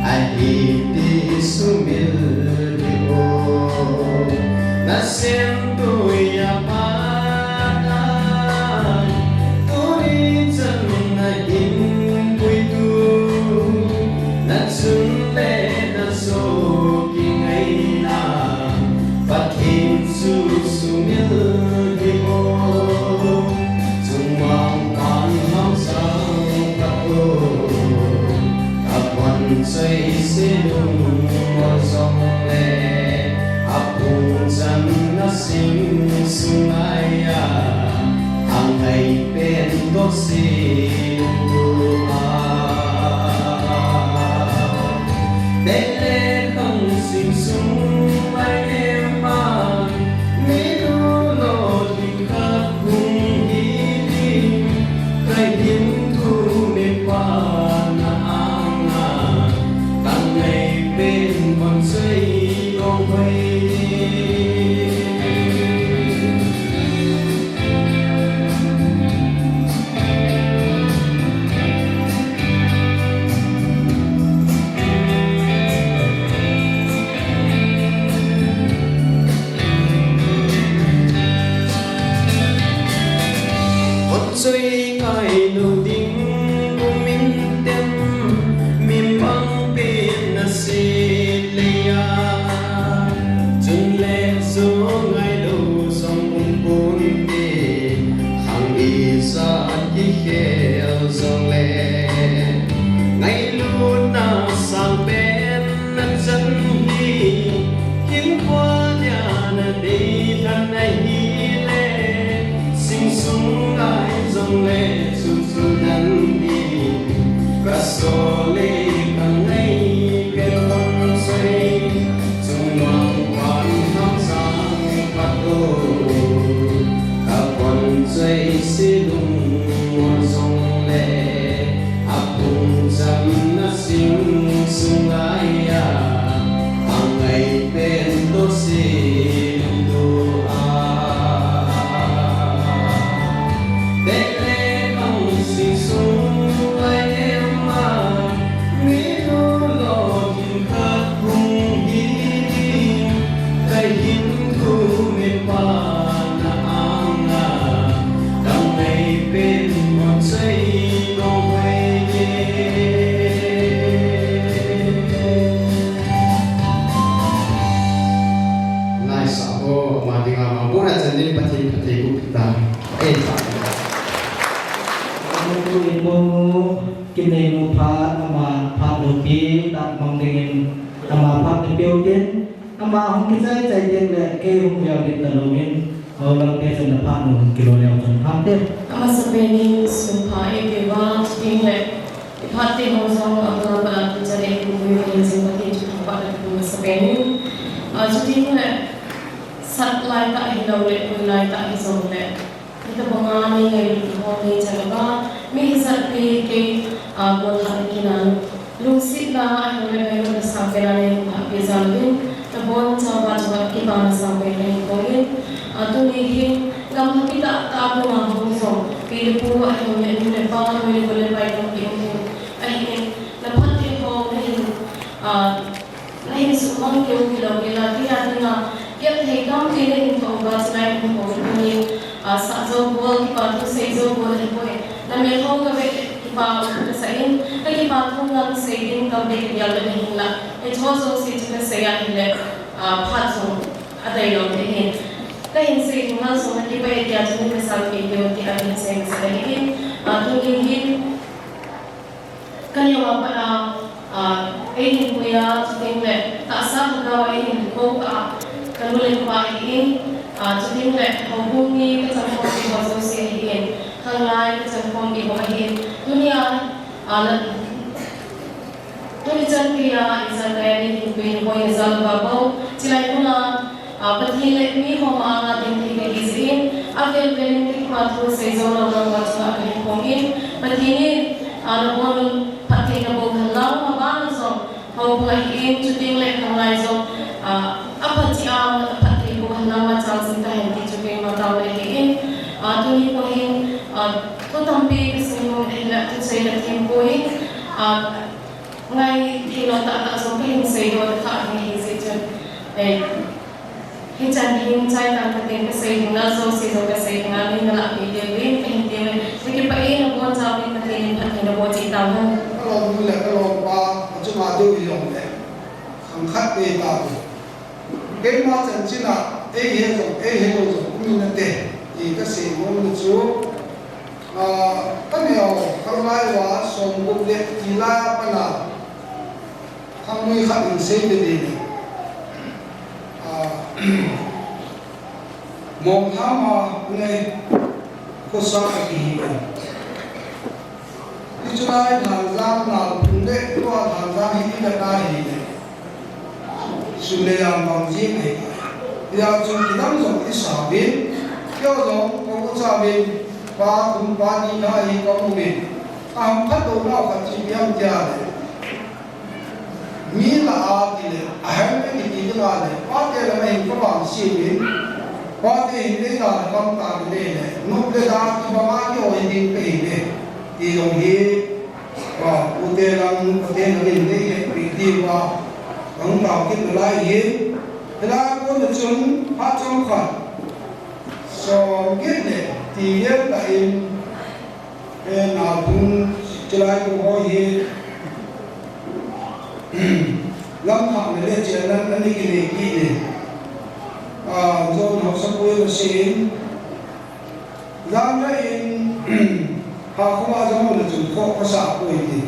ai đi xuống miền đi ô na xem tôi tôi chân na in vui tu na xuân lệ na số kỳ ngày na phát hiện su su nhớ đi ô chung mong con hóng sang các ô các quan xây xin một dòng lệ cùng dân nó sinh sung ai hàng ngày bên tốt xin đùa để lên không sinh sung ai em mà mi lu lo thì khát cùng đi cây kiếm thu nên qua nàng càng ngày bên con dây đông quay mong tình ama phát đi biểu tiến ama không cái dây chạy tiền lệ kêu không vào điện tờ lồng in ở lâm kia trong là phát một kilo leo trong phát tiếp ama sepening sumpa ekewa tingle ipati hozong anga ba tujare kuwi simpati chupa da sepening chutingle sat lai ta hilole lai ta hisole kita bangani ngai honi chalaga mi sat pi ke bol han kinan lungsit la hilole ngai sampai nane bhapi zalin ta bon chawa chawa ki bana sampai nai koin tuni hin gam kita ta ko ma hozong pi pu hilole ni pa ni bole pai ko ki ahin la phati ho lain sumang ke ukilo kila kia tina yep thei kam ke le in thong ba chai ko ko ni sa zo bol ki pa tu sei zo bol he ko na me thong ka ve ki pa ka sa in ka ki pa thong na sei din ka be ki yal le hin la e tho zo si tu ka sei ya hin le phat zo adai lo te hin ka hin sei na zo na ki ba ya tu ka sa ke ke ti a hin sei sa le hin tu ni hin ka ya wa pa ehin kuya chutingle ta sa ka ehin ko ka kanule pa in chutingle hobungi ka champo ki hoso se hin hanglai ka champo ki ho hin dunia tuni chantiya isale ni kuin ko yazal babo chilai kuna pathile mi ho ma nga din thi ke izin avel velin ki ma thu se zo na wa cha ka hongin pathini bon pathina bo khalau ma ba na so ho phai in chuting le khangai zo apachi pathi bo khalau ma cha sin ta hen ki chuting ma ta le in tuni ko hin to tampi sinu ila tu sei la tim ko hin ngai thilo ta ta so hin sei do ta ni hi se chen hin chan hin chai ta ta ten sei na so se zo ka sei na ni na pi de win hin de win ki pa in bo cha win ta tin ta tin bo chi ta ho lo mu le lo pa chu ma do yong le kham khat pe ta ke ma chan chi na e he zo ku na te i ka se mo mu chu ta ne o ka lai wa som bu le ti la pa na kham mui khat in se de de mong tha ma ne ko sa ki hi chu lai thang jam na pun de ko thang jam hi da na hi ne su le yang bang ji ne ya chu ki dam zo ki sa bin yo zo ko ko sa bin ba kun ba ni na hi ko mu bin phat do na ka chi yam ja le mi la a ti le a ha me ki ti la le pa te la me ko ba si bin pa te hi le la kam ta le ne no le da ki ba ma yo hi din pe ne ti dong hi wa u te lang te na le ne ye pi ti wa ang ta ki la hi la ko na chung ha chung khan so ki ne ti ye ta in na bun chilai ko ho hi lam kham le che nan ani ki ne ki ne zo no sa ko yo sin zam ra in ha ko ma zo mo le chu ko ko sa ko yi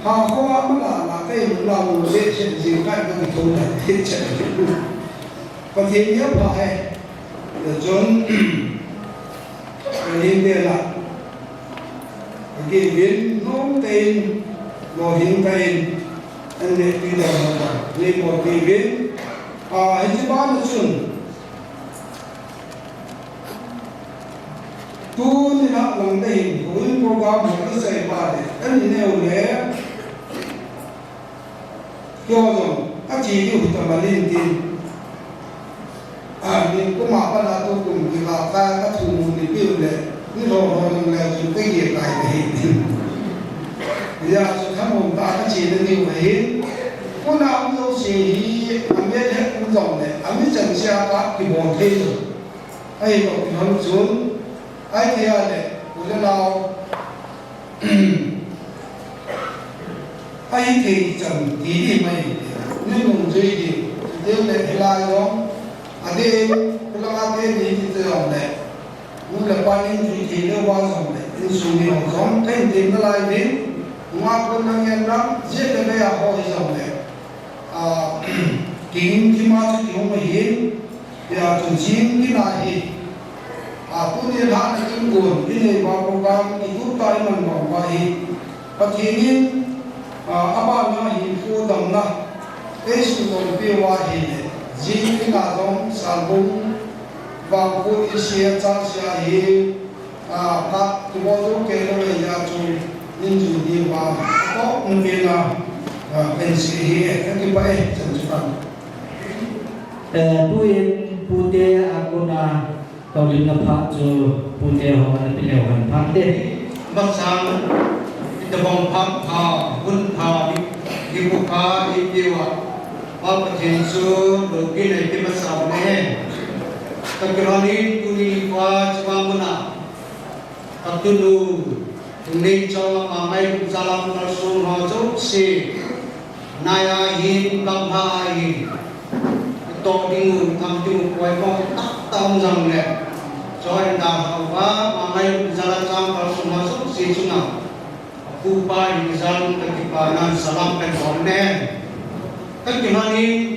ha ko ma ma la kai mu la mu le che ji kai ko ki thon la te che pa thi ye pa hai de jon ni de la ki bin no ten lo hin ten anh để đi đầu lên một kỳ biến hình thứ ba là chuẩn tu ni na lang đây huấn program một cái sai ba đấy anh đi nêu lẽ do rồi các chị đi hụt tầm lên tin nên có mà bắt đầu tôi cùng thì là ta các thủ thì biết lẽ như rồi là chúng cái gì này thì bây giờ chúng ta muốn ta cái gì nó nhiều hết cô nào cũng đâu gì anh biết hết cũng rộng này anh biết chẳng xe quá thì bỏ thêm rồi ai bảo thì hắn xuống ai thì này của nó nào ai thì chẳng tí thì mày nên dùng gì thì tiêu này thì lại đó đây cái là cái gì thì tôi làm này cũng là quan đến gì thì nó quan trọng này nên dùng thì không thấy tiền nó lại đến ngoa quân năng nhân lắm giết cái bây giờ họ thì dòng này kính khi mà chúng tôi mà hiến thì chúng chiếm cái này thì cũng như là cái kinh nguồn cái này vào cố gắng thì giúp tay mình bỏ vậy và thì nên apa nó hiến phu đồng na cái sự đồng tiêu hoa hiến gì cái nào giống sản phẩm vào khu đi xe trang xe hiến các cái bộ đồ kê nó là gia chung nên chủ đi vào có một bên là bên sĩ hiến cái bài chân chuẩn tuin pute akuna tawlin na pha chu pute ho na pileo han pha te bác sang cái bông pháp thà quân thà đi bộ cá đi tiêu à và phát triển số đầu tiên này cái bác sang này các cái đó đi tu đi qua cho mình à các tu nu nên cho mà mai cũng ra làm nó xuống họ chốt xì nay ai hin làm hai hin to đi ngủ thằng chung quay con tắt tâm rằng này cho anh ta học quá mà mai cũng ra làm trang vào xuống họ chốt xì chung nào cụ ba đi ra luôn các cái bà nan salam cái con nè các cái đó đi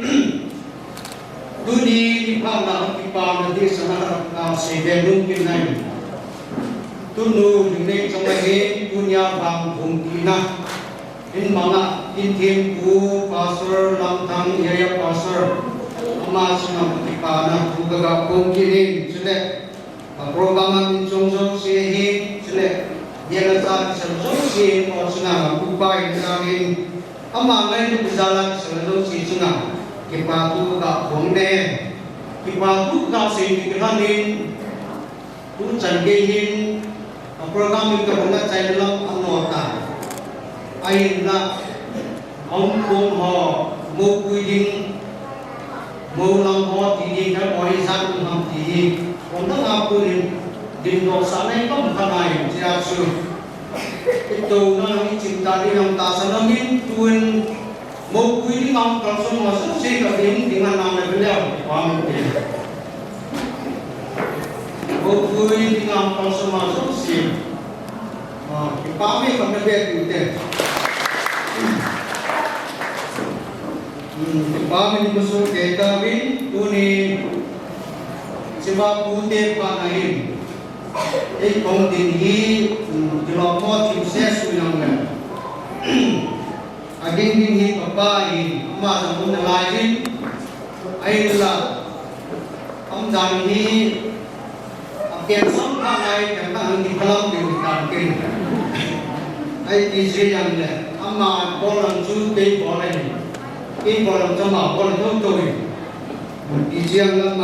tu đi phàm là cái bà nó đi sang là sẽ về luôn cái này tu nu nên trong này dunia bang hùng kina in manga in thiên ku pastor lam thang area pastor ama sinam cái bà nó tu cái công kini sile program in trong trong se hi sile dia là sang trong se mo sina ku bai nangin ama ngai tu jalan selalu si sunga cái bà tu cái công nè cái bà tu cái se cái hanin tu chân cái hin program itu pernah saya dalam anggota. Akhirnya ông cùng họ mua quy định mua làm họ thì đi cái bồi sản làm thì ông đã làm quy định đồ sản này có một cái này chỉ là sự itu nó đi cinta đi làm ta sản nó biết tuân mua quy định ông kalau semua selesai cái điểm dengan nama beliau paham tidak? Buku ini dengan proses masuk sim. Kami kami betul. Kami ni masuk ke kami tu ni sebab putih panahin. Kong tinggi jelomot sukses punya. Aging tinggi apa ini? Masa pun lain. Ayolah, dan ini tiền sống hàng ngày chẳng hạn như không điều kiện kinh ai đi xây dựng này mà có lần chú đi bỏ này đi bỏ lần cho mà có lần không tôi đi riêng lắm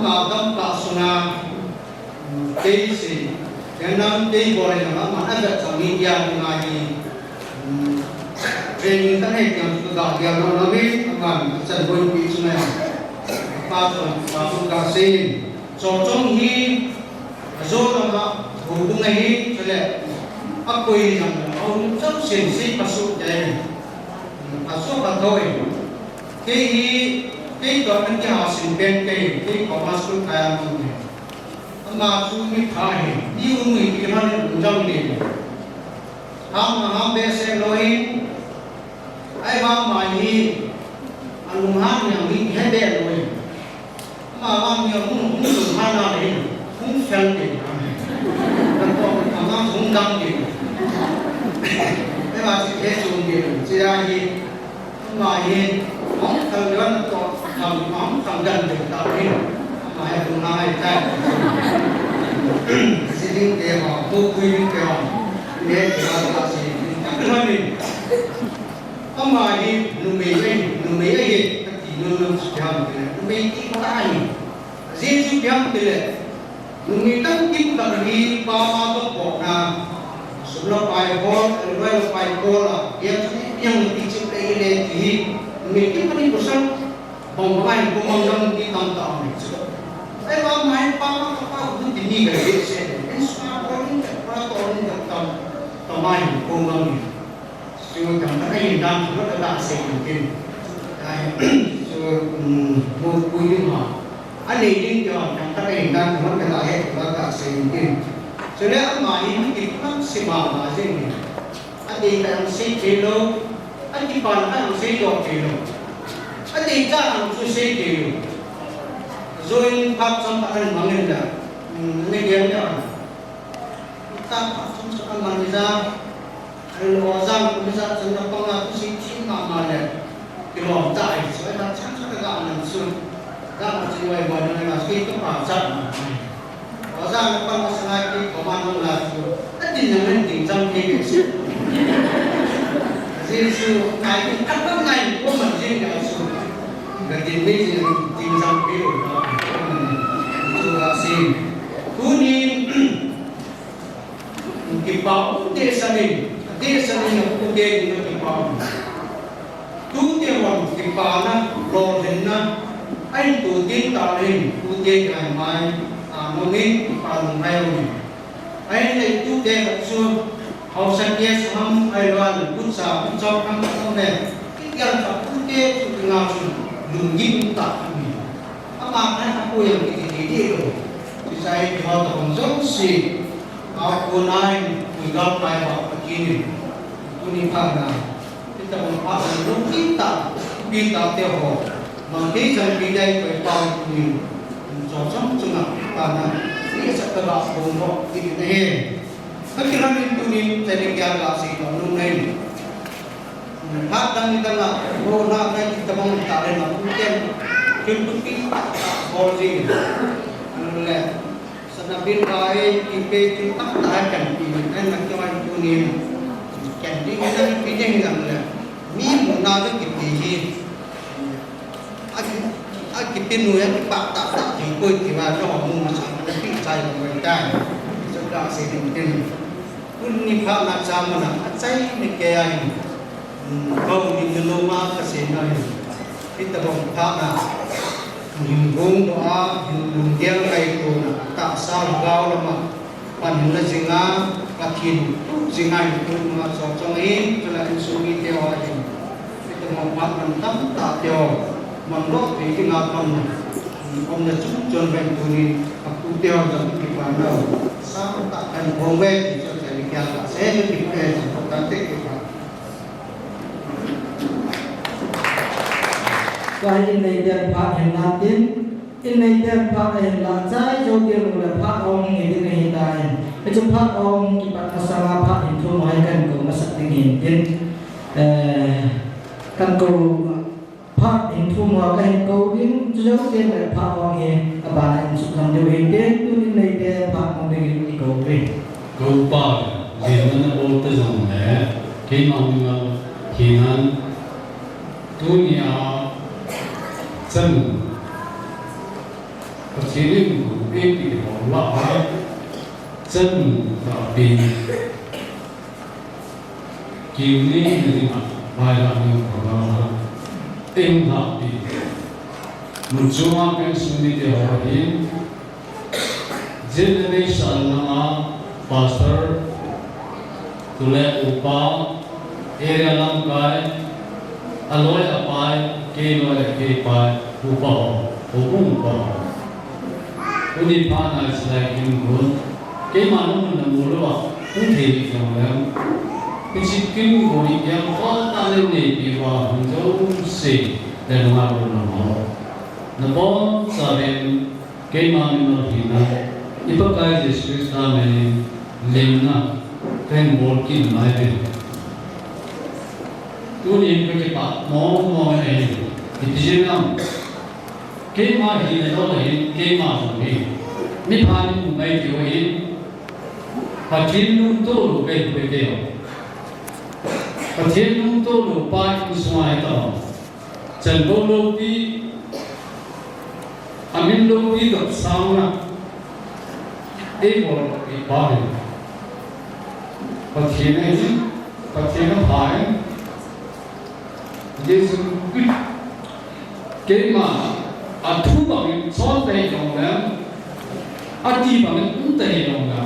mà tâm cả suna đi gì cái năm đi bỏ này mà ăn được trong India mà gì training cái này thì gặp nhiều nó biết mà sẽ quên bị suna ba phần cả xin cho trong hi rồi là hubung này cho nên aku ini orang rất sensi masuk jadi masuk thôi cái đó mình cái hasil bên cái có masuk kayak mana masuk ni thai đi người cái nó cũng trong đi ham bé xe lối ai ba mà đi anh ham yang đi hết đẻ rồi mà bao nhiêu cũng được ham nào đấy cũng phân thì nó cũng đăng gì thế mà chỉ thế dùng gì chỉ ra gì mà gì món thằng đó nó có thằng gần được tạo nên mà em cũng nói cái chỉ định để họ tu quy định cái họ để họ làm gì chẳng nói gì mà gì nó mấy cái gì thì nó sẽ làm cái nó mấy cái cái gì sẽ làm cái này nungi tan kim ta ri pa ma to ko na subla pai ko well pai ko la yang ti chip le le ti nungi kim ni ko san bong mai ko mong dang ti tam ta ni ai ba mai pa ma pa ku ti ni ga le se en sa ko ni pa to ni ta ta mai ko mong ni su tam ta ai dan ko ta da se ki ai su mo ku ni ma anh ấy đi cho chúng ta hiện đang có cái là hết và cả sự kiện cho nên mà những cái pháp sinh mà gì anh đi cái ông sĩ chế lô anh đi còn anh ông sĩ đồ chế lô anh đi ra ông sĩ chế lô rồi pháp trong anh mang lên là nên điểm đó ta pháp trong anh mang ra anh lo rằng cũng ra chúng ta con là sĩ chỉ mà này cái lòng tại所以他常常的让人说让我因为我们那个都保障我让办公室来给我们弄来说一定能紧张这个事就是改变他本来我们这个说那点没紧张给我们做了事今年给保这三年的不给你的保tu tiên hoàng kịp bà na lò hình na anh tu tiên tạo hình tu tiên ngày mai mong nghĩ bà lùng hay rồi anh này tu tiên lập xuân học sinh kia ham ai loan bút xà bút cho ham không này cái kia là tu tiên tu ngào lùng nhịn tạo hình mà anh học quen cái gì rồi thì sai họ tổng giống gì học quân ai người gặp bài học kia tu niệm phật nào kita memahami kita tiada mungkin jangan bidai berpau ini cocok cuma karena ini setelah bongkok ini nih kekiran itu ni jadi kiaga sih kalau nih hak dan kita nak bona kita mengetahui mungkin kimpuki boleh anu senabil baik kita kita tahan ini nak cuman itu ni jadi kita pilih ni lah mi một nào đó kịp gì anh kịp tin nuôi anh bạn tạo tạo thì tôi thì mà cho họ mua mà chẳng có cái trái của người ta rất là sẽ định tin kun ni phá làm sao mà anh say này kia anh không đi lô ma cái gì này cái tập bóng phá là nhìn gông đó nhìn đeo cây đồ tạo sao gạo lắm mà còn là gì ngã và thìn gì này cũng mà trong ấy cho là số đi theo thì cái mong mắt mình tắm tạ theo mong lót thì cái ngọc ông là chúng cho bệnh tụi đi học tu theo trong cái bản đầu sao tạ thành phong về thì cho thầy kia là sẽ được kịp về trong các tích cái và in này đẹp phát hiện là tiến in này đẹp phát hiện là trái cho tiền là phát ông ngày đến ngày hiện tại cái chúng phát ông cái bạn masalah phát hiện thu ngoài cần của masak tinggi tiến cần cầu phát hiện thu ngoài cần cầu tiến trước tiên là phát ông nghe bạn anh sụp làm điều hiện tiến tu in này đẹp phát ông đi cầu về cầu ba liền nó ô tô dùng này cái mong thì anh tu nhà chân có chế định của cái bị bỏ lỡ chân và pin kiều ni thì mà vài lần nhiều của nó tinh hợp thì một số cái suy nghĩ để họ hiện generation là pastor tule upa area lam kai aloi apai ke loi ke pai upa ubung upa uni pa na sai kim gun cái mà nó là mùa lúa cũng thì rồi em cái sự kinh của những em có ta lên này bị vào hàng dấu xì để nó làm được nó có sao em cái mà nó thì nó ít có cái gì sự ta mình lên na cái một cái này đi tôi nhìn cái bạn mò này thì chỉ là cái mà thì nó là cái mà rồi mi phá ni mấy điều ấy và thiên luôn tô lục cái điều và thiên luôn tô lục ba cái số này đó chân bộ lục đi amin lục đi gặp sao na đây một cái ba này và thiên này và thiên nó phải Giêsu cái mà thu bằng số tay trong đó ati bằng những tay trong đó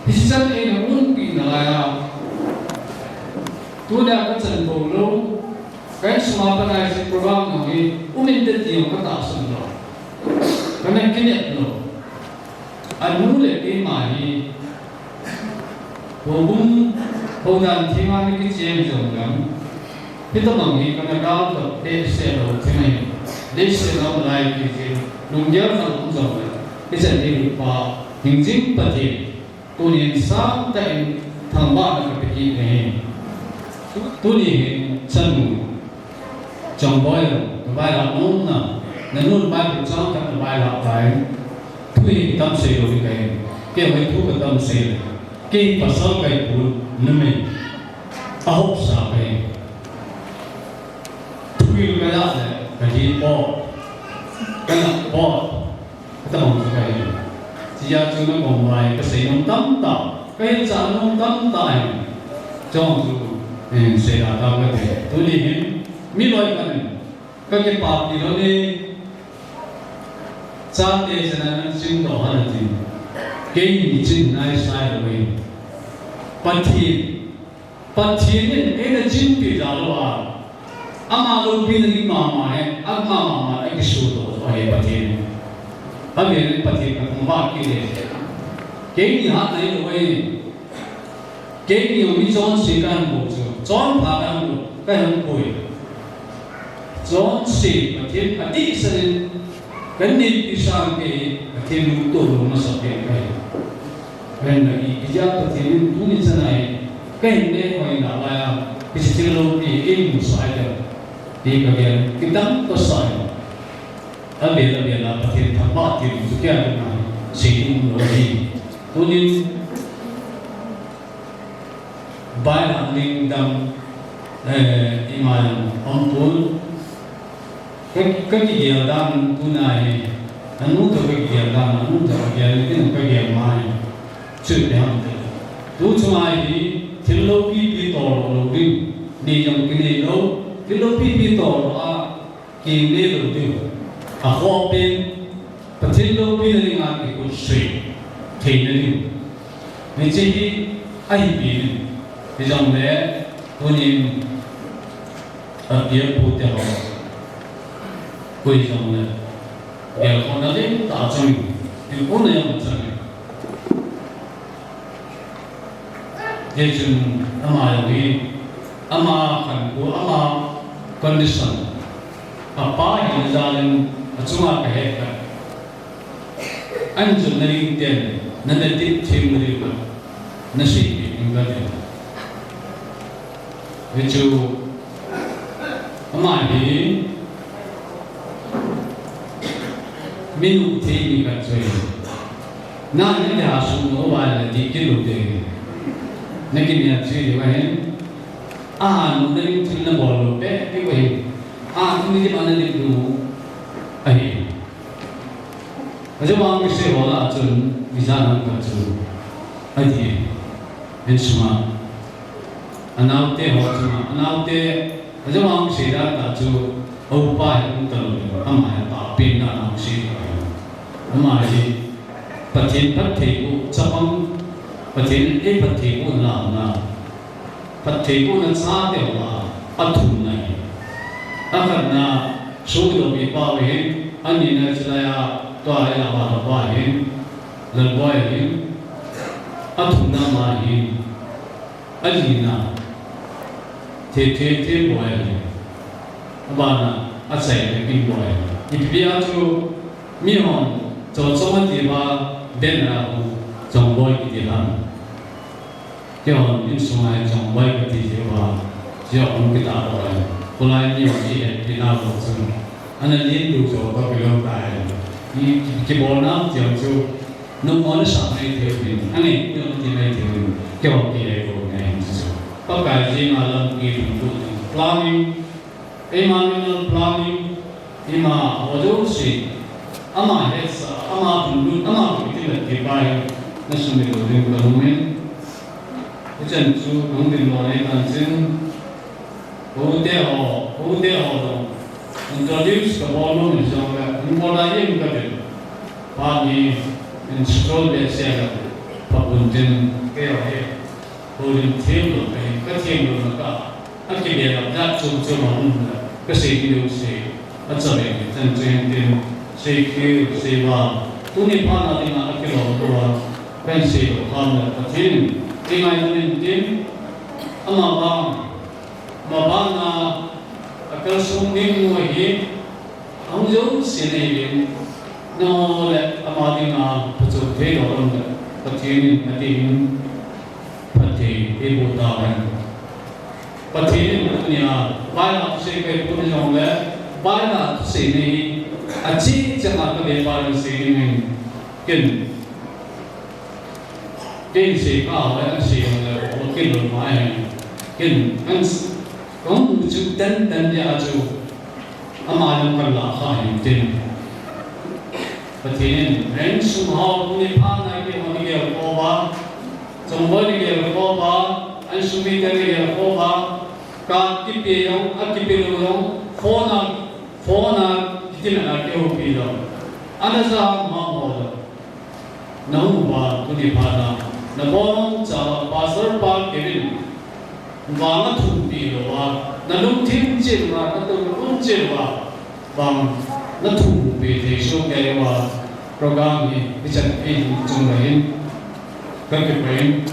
thì chân ấy nó muốn bị là tôi đã có chân bộ lâu cái số mà bên này sẽ program này mình tự tiêu các tạo sinh rồi cái này cái này rồi anh muốn để cái mà đi bố hầu đàn thiên an cái chuyện dùng lắm cái tấm lòng gì còn là cao tập để xe đầu thế này để xe đầu lại cái gì đúng nhớ là cũng dùng cái chuyện gì và những chính bật thì tôi nhìn sáng tại thằng bạn là cái gì này tôi nhìn chân trong bói bài lạc nôn nè nên nôn bài của cháu các bài lạc phải thui tâm sự đối với cái mấy thuốc của tâm sự cái phát sinh cái của mình áo sa cái thui cái đó là cái gì bỏ cái nào bỏ cái tâm cái chỉ là chúng nó còn lại cái sự nông tâm tạo cái giá nông tâm tại trong chúng sẽ là tạo cái gì tôi nhìn mi loại cái này các cái pháp thì nó đi cha thế cho nên chúng tôi hỏi là gì cái gì chính này sai rồi phát triển cái là chính cái đó là ama lo pin cái mama ấy ama cái số đó ấy phát triển bây giờ phát triển cái công việc cái gì hạt này rồi cái gì mình chọn sĩ can bộ chọn phá can bộ cái hàng bồi chọn sĩ phát triển phát triển sinh cái này sang cái thiên lũ tổ nó sắp cái này cái giá phát triển cũng như thế này cái này ngoài nào là cái sự thiên lũ thì cái một sai được thì cái tấm có sai ở đây là phát triển thằng bạn thì chúng ta là sử dụng rồi gì tôi nên bài học linh đam iman ông pun cái gì đam tu này anh muốn cái gì đam anh muốn cái gì mai chuyện này tu cho ai thì thiên lô pi to rồi đi đi trong cái này đâu thiên lô pi to là cái này rồi đi à họ bên thiên lô pi là những cái của suy thì nên chỉ ai biết thì trong đấy tôi nhìn ở địa phương theo quay trong đấy để con nó đến tạo cho mình thì cũng là một chuyện thế chứ ama là gì ama kan của ama condition apa yang jalan cuma cái anh chụp này tiền nên là tiếp thêm người mà nó sẽ bị người ta ví dụ mà đi mình thì mình cần chơi na những cái số nó vào là đi cái lối đấy nên cái này chơi thì vậy nó nên chơi nó bỏ lối đấy cái vậy cái mà nó đi đủ ấy aja wang kisi wala chun bizanan ka chu adi ensuma anaute ho chuma anaute aja wang kisi da ka chu opa hin talu ama ta pin na na si ama ji pathin pat thei ku chapang pathin e pat thei ku na pat thei ku na sa de wa athun nai akhar na su do bi pa we ani na chlaya toa là vào toa hin lần boy hin thùng nam mà hin anh gì nào thế boy bạn chạy cái kinh boy thì bây giờ chú mi hòn cho anh thì mà bên là trong boy cái gì làm cái hòn in xuống này trong boy cái gì mà chỉ ông cái tạo rồi hôm nay nhiều gì thì nào cũng anh ấy liên tục cho các cái lâu dài cái bộ não thì chú nó muốn sáng nay theo mình anh ấy nó thì này thì cái học kỳ này của ngày tất cả gì mà làm kỳ planning environmental planning thì mà họ giống gì ama hết ama cũng cái cái bài nó xem được cái document cái chân chú cũng được nói là chân hỗ trợ họ introduce the volume is on the importation of it. Pani install the cell, Papuntin, Kaya, holding table, cutting on the car. I can get up that to one, the safety of say, that's a big, and then say, say, well, Tuni Pana in a kilo, when say, on the tin, they might in tin, ama bang mabana akal suming mo hi ang yung sinilin no le amadi na puso te doon patin natin pati ibutawan patin niya para kasi kay puno yung le para sinili at si jangan kami para sinili kin si cao le si le o kin lo mai kin ang kung ju dan ya ju amadi kan la khai tin patin ren sum ha ni pa na ke ho ni ke ko ba trong bo ni ke ko ba an sum mi ke ke ko ba ka ki pe yong a ki pe lo yong phone na ki na ke ho pi lo ana sa ma ho lo na hu ba ku ni pa na bong cha pastor pa ke rin wa na thu pi lo wa na lu tin chin wa na tu kun chin wa bang na thu pi te so ke wa program ni bicara ini cuma lain kerjain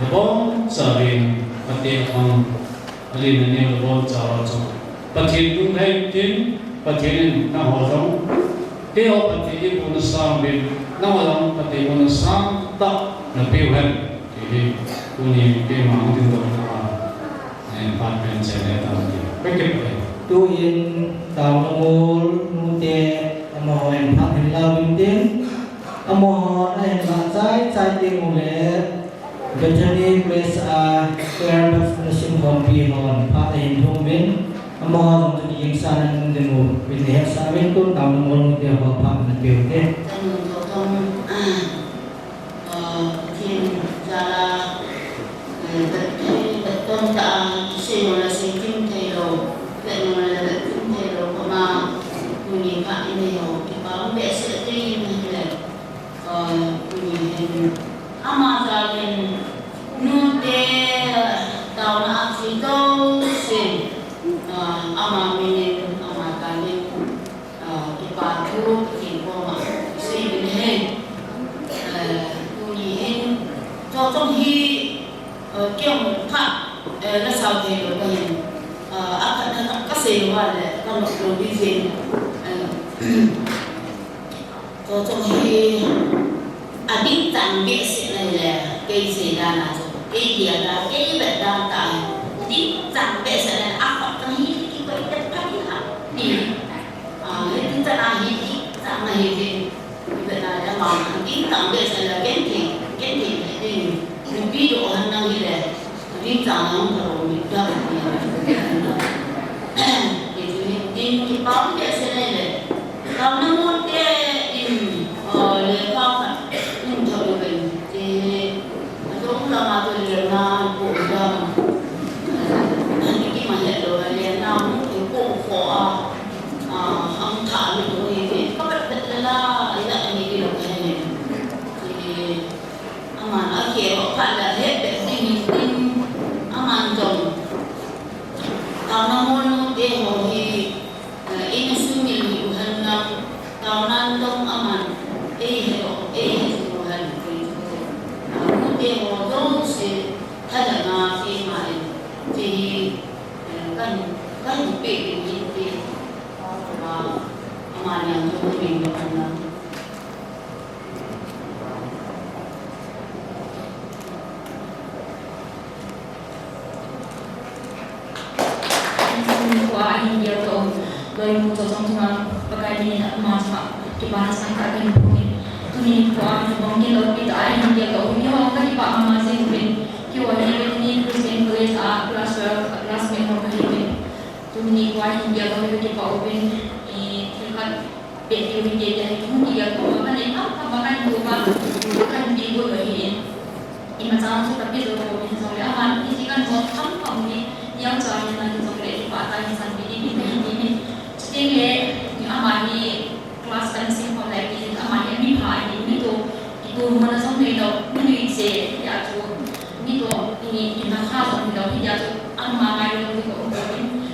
lebon saling pati ang alin ni lebon cara cuma pati tu hai tin pati na horong keo pati ibu nasam bin na horong pati ibu nasam tak na piuhan jadi kuni kemang tin tu na empat pencet tahu kerjain tu in tàu mul mute amo en pha en la win tin amo en la chai ting mule Bethany Grace a Claire of Nursing Home P hon pha en thong bin amo tu yin san den mu bin he sa bin tu tàu mul mute ho pha na piu te thiên gia la tôn ta sinh là sinh kim thầy đồ vậy là kim thầy đồ mà mình bạn này hồ thì báo mẹ sẽ đi mình là mình ama ra mình nuôi tê tàu na chỉ đâu xin ama mình ama cái mình cái bà thu thì cô mà xây mình hết mình cho trong khi kêu một phát nó sao thì rồi mình các xe hoa là con một đồ đi gì cho trong khi đi tặng biết sự này là cái gì là cái gì là cái vật đang tại đi tặng biết sự này hoặc trong khi cái vậy tất cả đi hả đi chúng ta là gì đi tặng là gì thì vậy là đã mà đi tặng biết sự là cái gì thì mình ví dụ hơn năng như là đi tặng không rồi mình đâu thì mình đi báo biết sự này là còn nó muốn cái lời con phải thôi mình thì đúng là mà tôi liền là cũng là những cái mà hiện rồi liền nào thì cũng khổ không thả được thì có bất định là ấy là những cái đồng này thì mà nó khéo phải là hết bệnh tin mà chồng tao nó muốn để hồi thì in suy nghĩ nhiều hơn năm tao năng đông mà hiểu Tuhan kemudian waktu si ada nasi mai jadi kan bukti ini aman yang tu minggu mana wah ini dia tu dari muncul sama pakai ini emas dibahas angkat ini ni kuah mungkin lebih tak ada dia kau ni orang kan ipak masih mungkin kau ni Christian Grace kelas memang kali tu ni kuah dia kau ni ipak open tingkat beti dia jadi dia kau kan ni apa makan dua kan minggu lagi ini macam tu tapi tu kau ni sampai aman ini kan buat kamu ni yang cari nanti sampai ipak tadi sampai ini jadi aman ni kelas kan simpel lagi aman ni hai ni tu itu mana sampai dah ni isi ya tu ni tu ini kita khas ni dah dia tu aman mai tu tu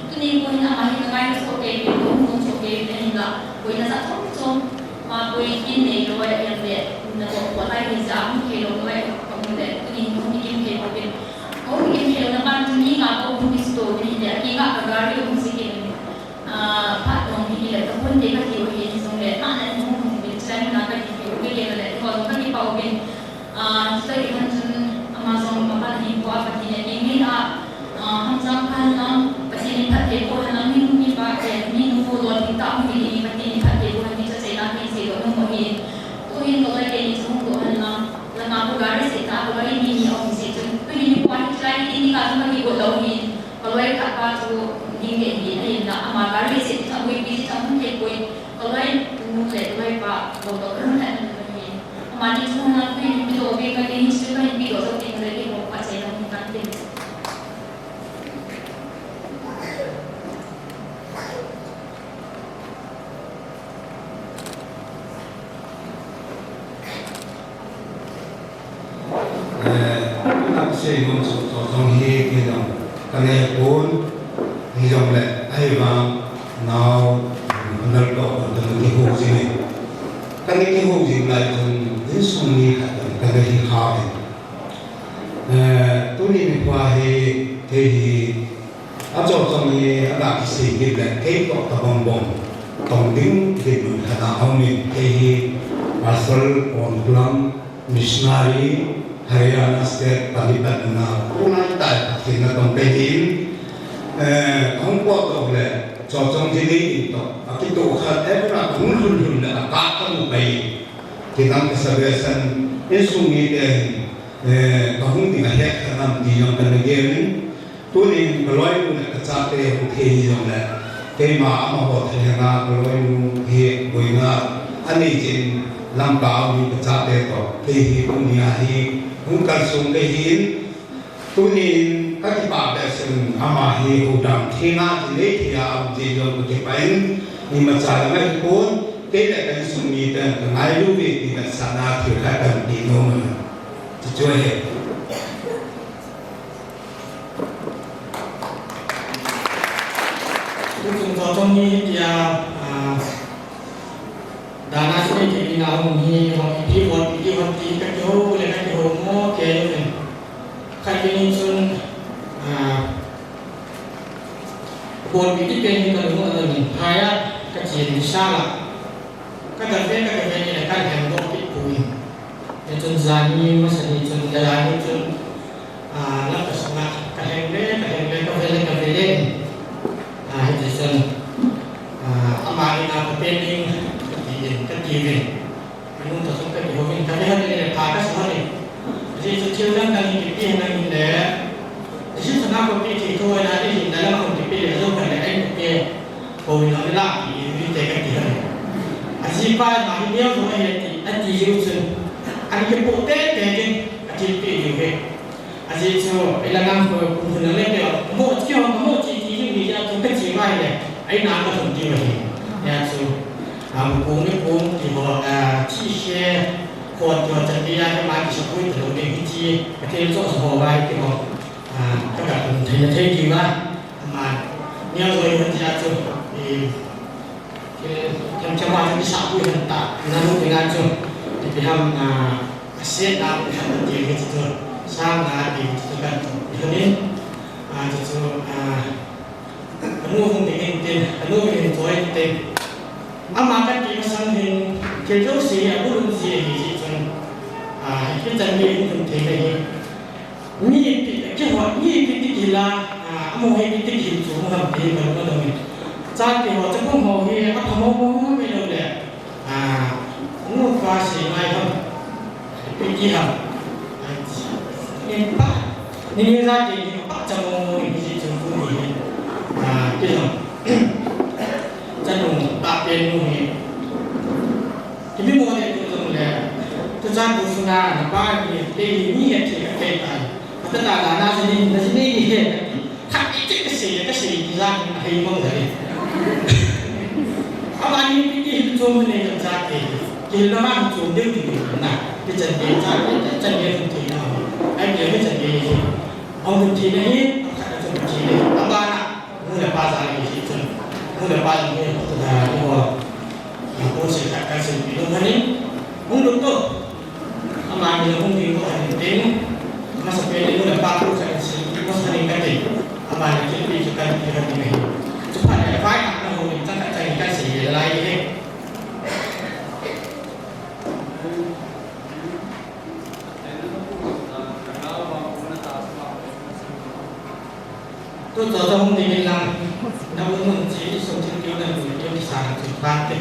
tu ni pun aman ni mai tu okey tu okey ni lah pun nak satu tu mà pun ini lo yang dia nak buat lagi jam kilo lo kemudian ini mungkin kilo pun kau mungkin kilo nak bantu ini ngapa pun disto ini dia kita agak ada mungkin pak dong ini lah tapi dia kan dia ini semua mana mungkin bicara nak kita dia lah kalau kan kita pun kita ikan Amazon apa ni buat apa ni ini hamzah kan pasti ni tak tebo kan ni pak ni nunggu luar kita ni pasti ni tak tebo ni saya nak ni saya mungkin tu ini kalau dia ni semua kan lang aku garis kita kalau ini orang situ tu ini buat selain ini kalau lagi buat lagi kalau apa tu ini ini nak amal garis itu tak boleh bisa tak mungkin boleh kalau mungkin kalau pak kalau kerana ini amal itu nak ini itu orang kan ini sudah ini itu orang tinggal di bawah saya nak mungkin Saya untuk tolong hidup kita, kerana pun hidup le, ayam now menerima dengan hidup sini, kerana hidup sini lain pun sunyi kerana hidup. Tu ni kuahi kehi, ajar kami ada sedikit le, kehi kok tabung tongding hidup ada kami kehi asal orang missionary Haryana State Palipat na punai tai pakin na tong pehin kong po to le chong jini to akito khat evra kun hun la ka ka mu pai kinam kesabesan esungi de kahung di hek kanam di yang kan gen tunin beloi mu ka chate hu the yong la ke ma ama ho the nga beloi mu he boina ani jin lam ka mi ka chate to ke hi punya hi Hungkar sungai hin, tunin kaki pada sen amahi udang tina jilid ya jilid kepain ni macam mana pun tidak ada sungai dan kenai lubi tidak sana tidak di nomor tujuh. Untuk contoh ni dia dana sini jadi naung ni orang ini kan jauh boleh kan jauh mau kaya ni kan ini sun buat ini kan ini kalau mau ni kaya kecil salah kan terjadi ni kan yang dok itu yang sun zani masa ni sun jalan sun nak kesengat kahenge kahvele itu sun amalin apa pending ketiga, minum tasuk ke hobi kami hari ini pakas hari, jadi setiap kali kita hendak ini, jadi senang kopi itu ada di dalam kopi itu ada kopi, kopi yang lagi ini jaga dia. Asyik mari dia semua ini, ada jurusan, ada kepote jadi asyik juga, asyik so, ilang aku pun nak dia, mau cici ini dia tu kecil aja, ai nak aku cici lagi, ya so. Buku ni pun di bawah T-shirt, kot jual jadi ada macam sepuluh terlalu tinggi, kita itu semua baik kita, kita pun tidak juga, ni yang saya kerja tu, macam mana bisa pun hentak, namun dengan tu, di pihak aset dan pihak dia itu sangat dibutuhkan, ini, itu, anu pun ingin, anu ingin tuai ingin Amakan di masangin kerja sih aku belum sih ini cun kita ni pun tidak ni kita ni kita gila amu hai kita gila cuma hampir baru dah ni jadi kita pun mau ni apa mau belum deh nu kasih mai kan pergi ham ni pak ni jadi pak jamu ini cuma ni kita jangan tak penuhi. Tapi mau dia tu semula, tu jangan busunan apa ni yang kita kaitan. Kita tak ada sini ni hak itu kesih jangan hilang dari. Apa ni pergi cuma ni terjadi. Kita memang cuma dia tu nak terjadi terjadi tu tidak. Dia terjadi. Orang tu ni ada tu ni. Apa nak mula pasal ni tu. Mula pasal ni sudah dua. Aku sekarang sebelum ni, mungkin tu, amal ni mungkin tu ada penting. Masa pernah mula pasal ni, masa ni kata. mà là chuẩn bị cho cái gì hơn này chúng ta phải phái thẳng là hồi mình chắc chắn thành cái gì lại hết tôi giờ tôi không thì mình làm năm mươi mình chỉ sống trên kiểu này mình yêu sản chỉ ba cái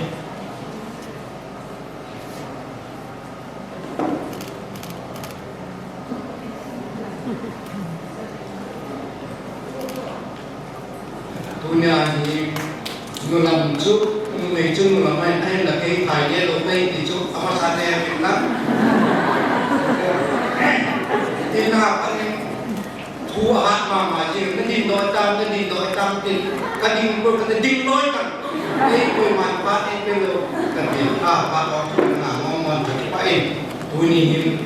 Dunia thì người làm chút người chung làm hay là cái thải nghe đầu tiên thì chút ama sa ne Việt Nam thì nào anh thua hạt mà chỉ cái gì đôi tam thì cái gì vừa cái gì nói cả cái người mà phát cái điều cái gì phát đó chúng là mong cái phải tôi nhìn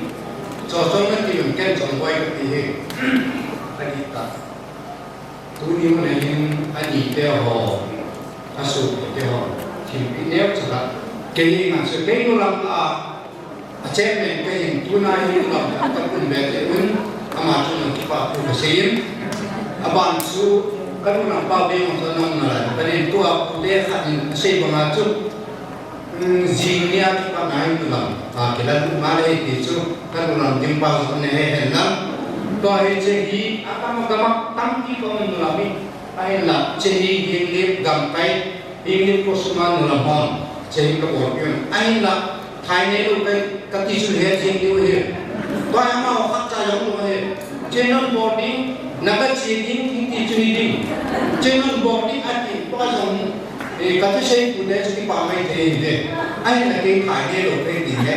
cho cái gì mình kén chọn quay cái gì cái gì ta tôi nhìn cái này anh nhìn theo họ asu theo họ thì nếu chẳng hạn cái mà sự cái nó làm chết mình cái hình tôi nói như làm các quân về để ứng mà chúng mình kịp vào cuộc chiến bạn số các nó làm bao nhiêu mà nó là cái này tôi để phát hiện xây bằng chút gì nia thì bạn nói như làm cái lần mà đây thì chút các nó làm những bao giờ này hết lắm tôi chỉ nghĩ akan tăng ki ko nulami ay la chehi hinglip gampai hinglip ko suma nulamon chehi ko oryon ay la thaine lu kai kati su he hinglip he to ama ho khat cha yong lu he channel boarding naga checking hinti chuni ding channel boarding ati to yong e kati sei ku de chi pa mai the de ay la ke thaine lu kai ti he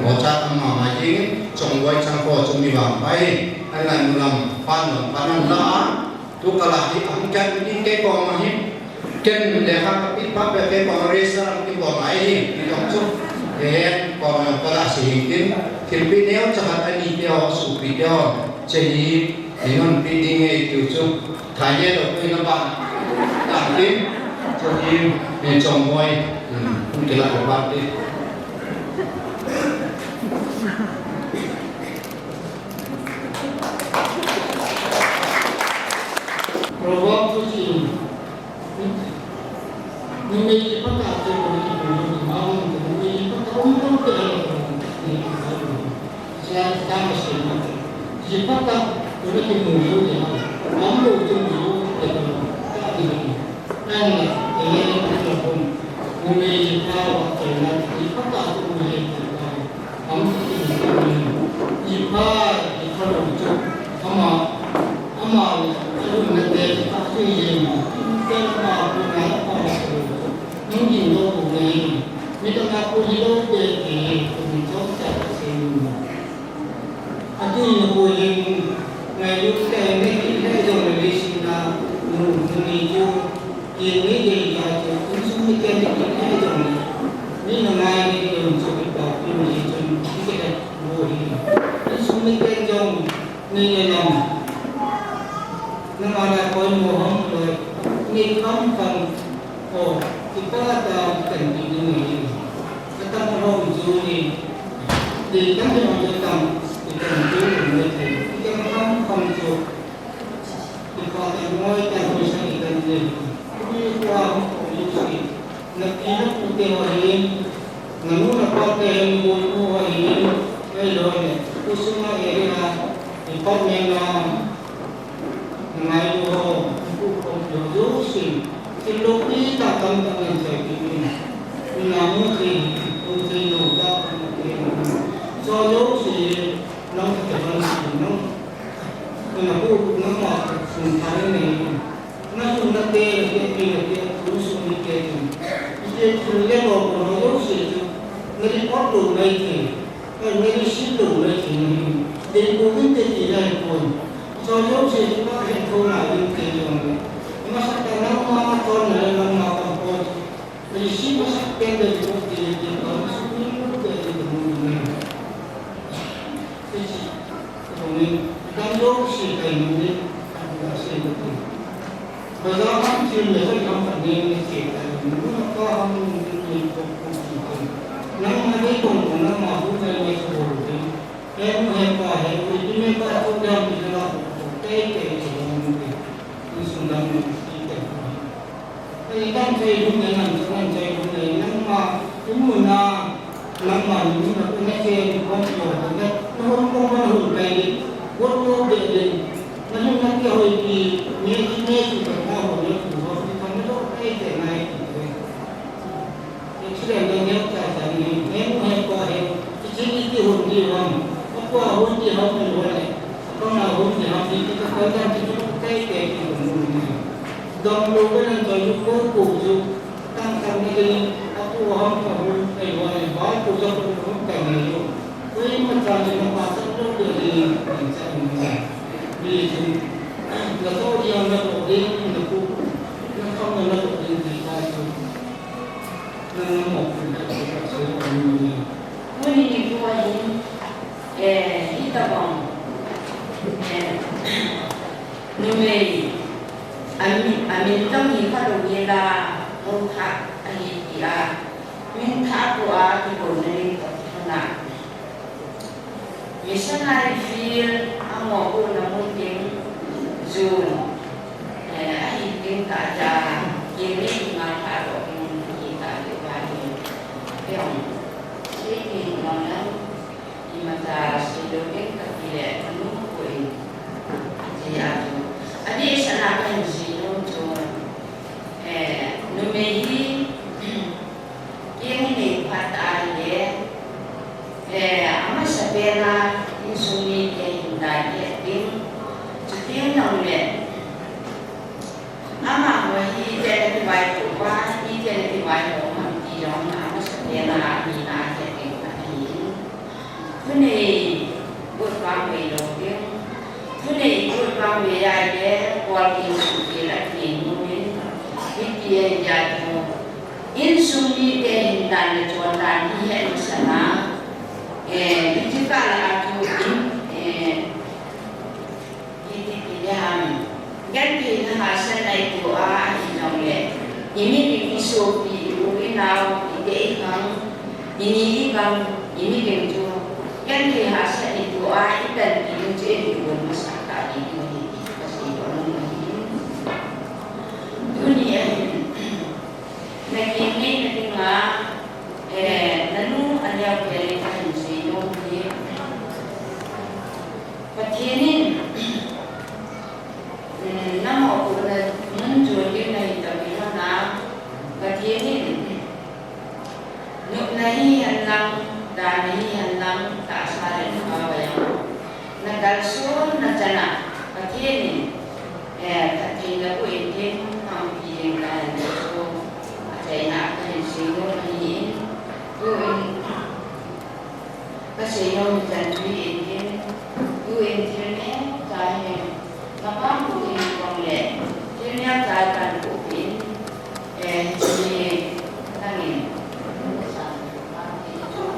có cha mà chính trong quay sang kho trong đi vào bay hay là làm pan làm lá tu cả là thì ăn canh những cái con mà hết canh để hàng cái bắp về cái con resa cái con máy đi trong chút để còn cả là sử dụng thì bây nếu cho anh đi theo sự bị theo chỉ thì nó bị đi nghe kiểu chung thay nhé rồi cái nó bạn làm tiếp cho nên trong quay cũng chỉ là một bạn đi program tu si ni pada tu ni mau ni pada umum tu ni saya tak mesti ni pada tu ni mulu ni ambo tu mulu tak ini dan ini pun ni kalau ni pada tu ni ambo ni kalau tu amaรุ่นนั้นเป็นที่ยิงเป็นมาผู้งานของเรายิงโลกนี้ไม่ต้องการผู้ยิงโลกเด็กที่คุณชอบจัดสิ่งอันที่ผู้ยิงในยุคแต่ไม่ได้โดนลิขิตนะมุ่งมีอยู่ยิงนี้ยิงยาจะคุณสมิธที่ยิงให้โดนนี่นายนี่โดนสมิธบอกที่มีจนที่จะโดนนี่สมิธจงนี่ยังnang ada poin mohon oleh ni kampung kita ada kan ini kita mau juli di kan kita juli kita kampung tu kita mau kan bisa kita juli ini kuah juli nak kita putih hari namun apa yang mau hari kalau ni usuma area import memang ngày hồ cũng không được dấu xin thì lúc đi ta tâm ta mình phải bị mình làm một gì không thì đủ ra do dấu xin nó phải làm gì nó mình là cô nó mà dùng thái này nó dùng nó tê cái cũng dùng đi tê thì cái bộ của nó dấu xin nó đi bắt đủ đây thì nó đi xin đủ đây thì đến cô biết tên gì đây rồi cho dấu chỉ chúng ta hiện không là những cái gì mà sắc cái nó mà con này nó mà còn con vì chỉ có sắc cái được một cái gì đó số những cái gì của mình cái gì của mình đang dấu chỉ cái mình là sẽ được bây giờ हम chuyên về cái công việc này thì nó có những công việc nó mà cái công của nó mà cũng phải là cái em qua hay thì mình có công việc thì nó cái dang ite ai dang chei dum ne nan chang chei dum ne nang ma imuna nang ma ni na ko ne ke ko ko ne no ko ma hu kai wo ko de de na na ke hoi ki ne ki ko ma ho ne ko ho ko ne lo kai de nai Sila yang kata ni, memang ko hai. Jadi itu hundi ham. Apa hundi ham ni boleh. Apa nak hundi ham ni kita kata kita kai kai ni. Dom luar yang kau lupa kuju. Tang kami ni aku ham kau kai boleh. Baik kuju kuju kai ni. Kau macam ni macam tu dia macam ni. Bila kalau dia nak pergi nak kau nak pergi di sana. Muni ni tua ini, kita bang, numei, amin tam ni kalau kita mungkak dia, minta doa di bawah sana. Misalnya feel amo pun namun June, ini kaca ini mengharap yang ini mana di mata sedokeng terpilih menungguin dia tu. Adi sana kan sino tu, numeri ini patah dia, amat sepena insuni dia hindai dia tim, cuti nonglet. Ama wahi dia lebih baik tu, wahi dia lebih baik tu, mesti orang amat sepena ni nak jadi ni. Tu ni buat kami lagi, tu ni buat kami aja, kualiti suci lagi mungkin. Dia jatuh, insuni dia hindai jualan dia di sana. Jika aku ini dia ganti hasil naik doa ini disuruh mungkin now ide ini bentuk ganti hasil doa dan ini jadi masyarakat ini pasti orang ini dunia ini nggak lalu ada pilihan sih mungkin petinin nama orang menjual ni tapi mana begini, nuk nahi hendak dan nahi hendak tak sahaja apa yang nak galsun nak jana begini, tapi nak kuitin hampir kan so saya nak kensinggung ni, kensinggung janji ini, ni saya Maka mungkin boleh. Jadi yang saya akan kupin, ini tangin,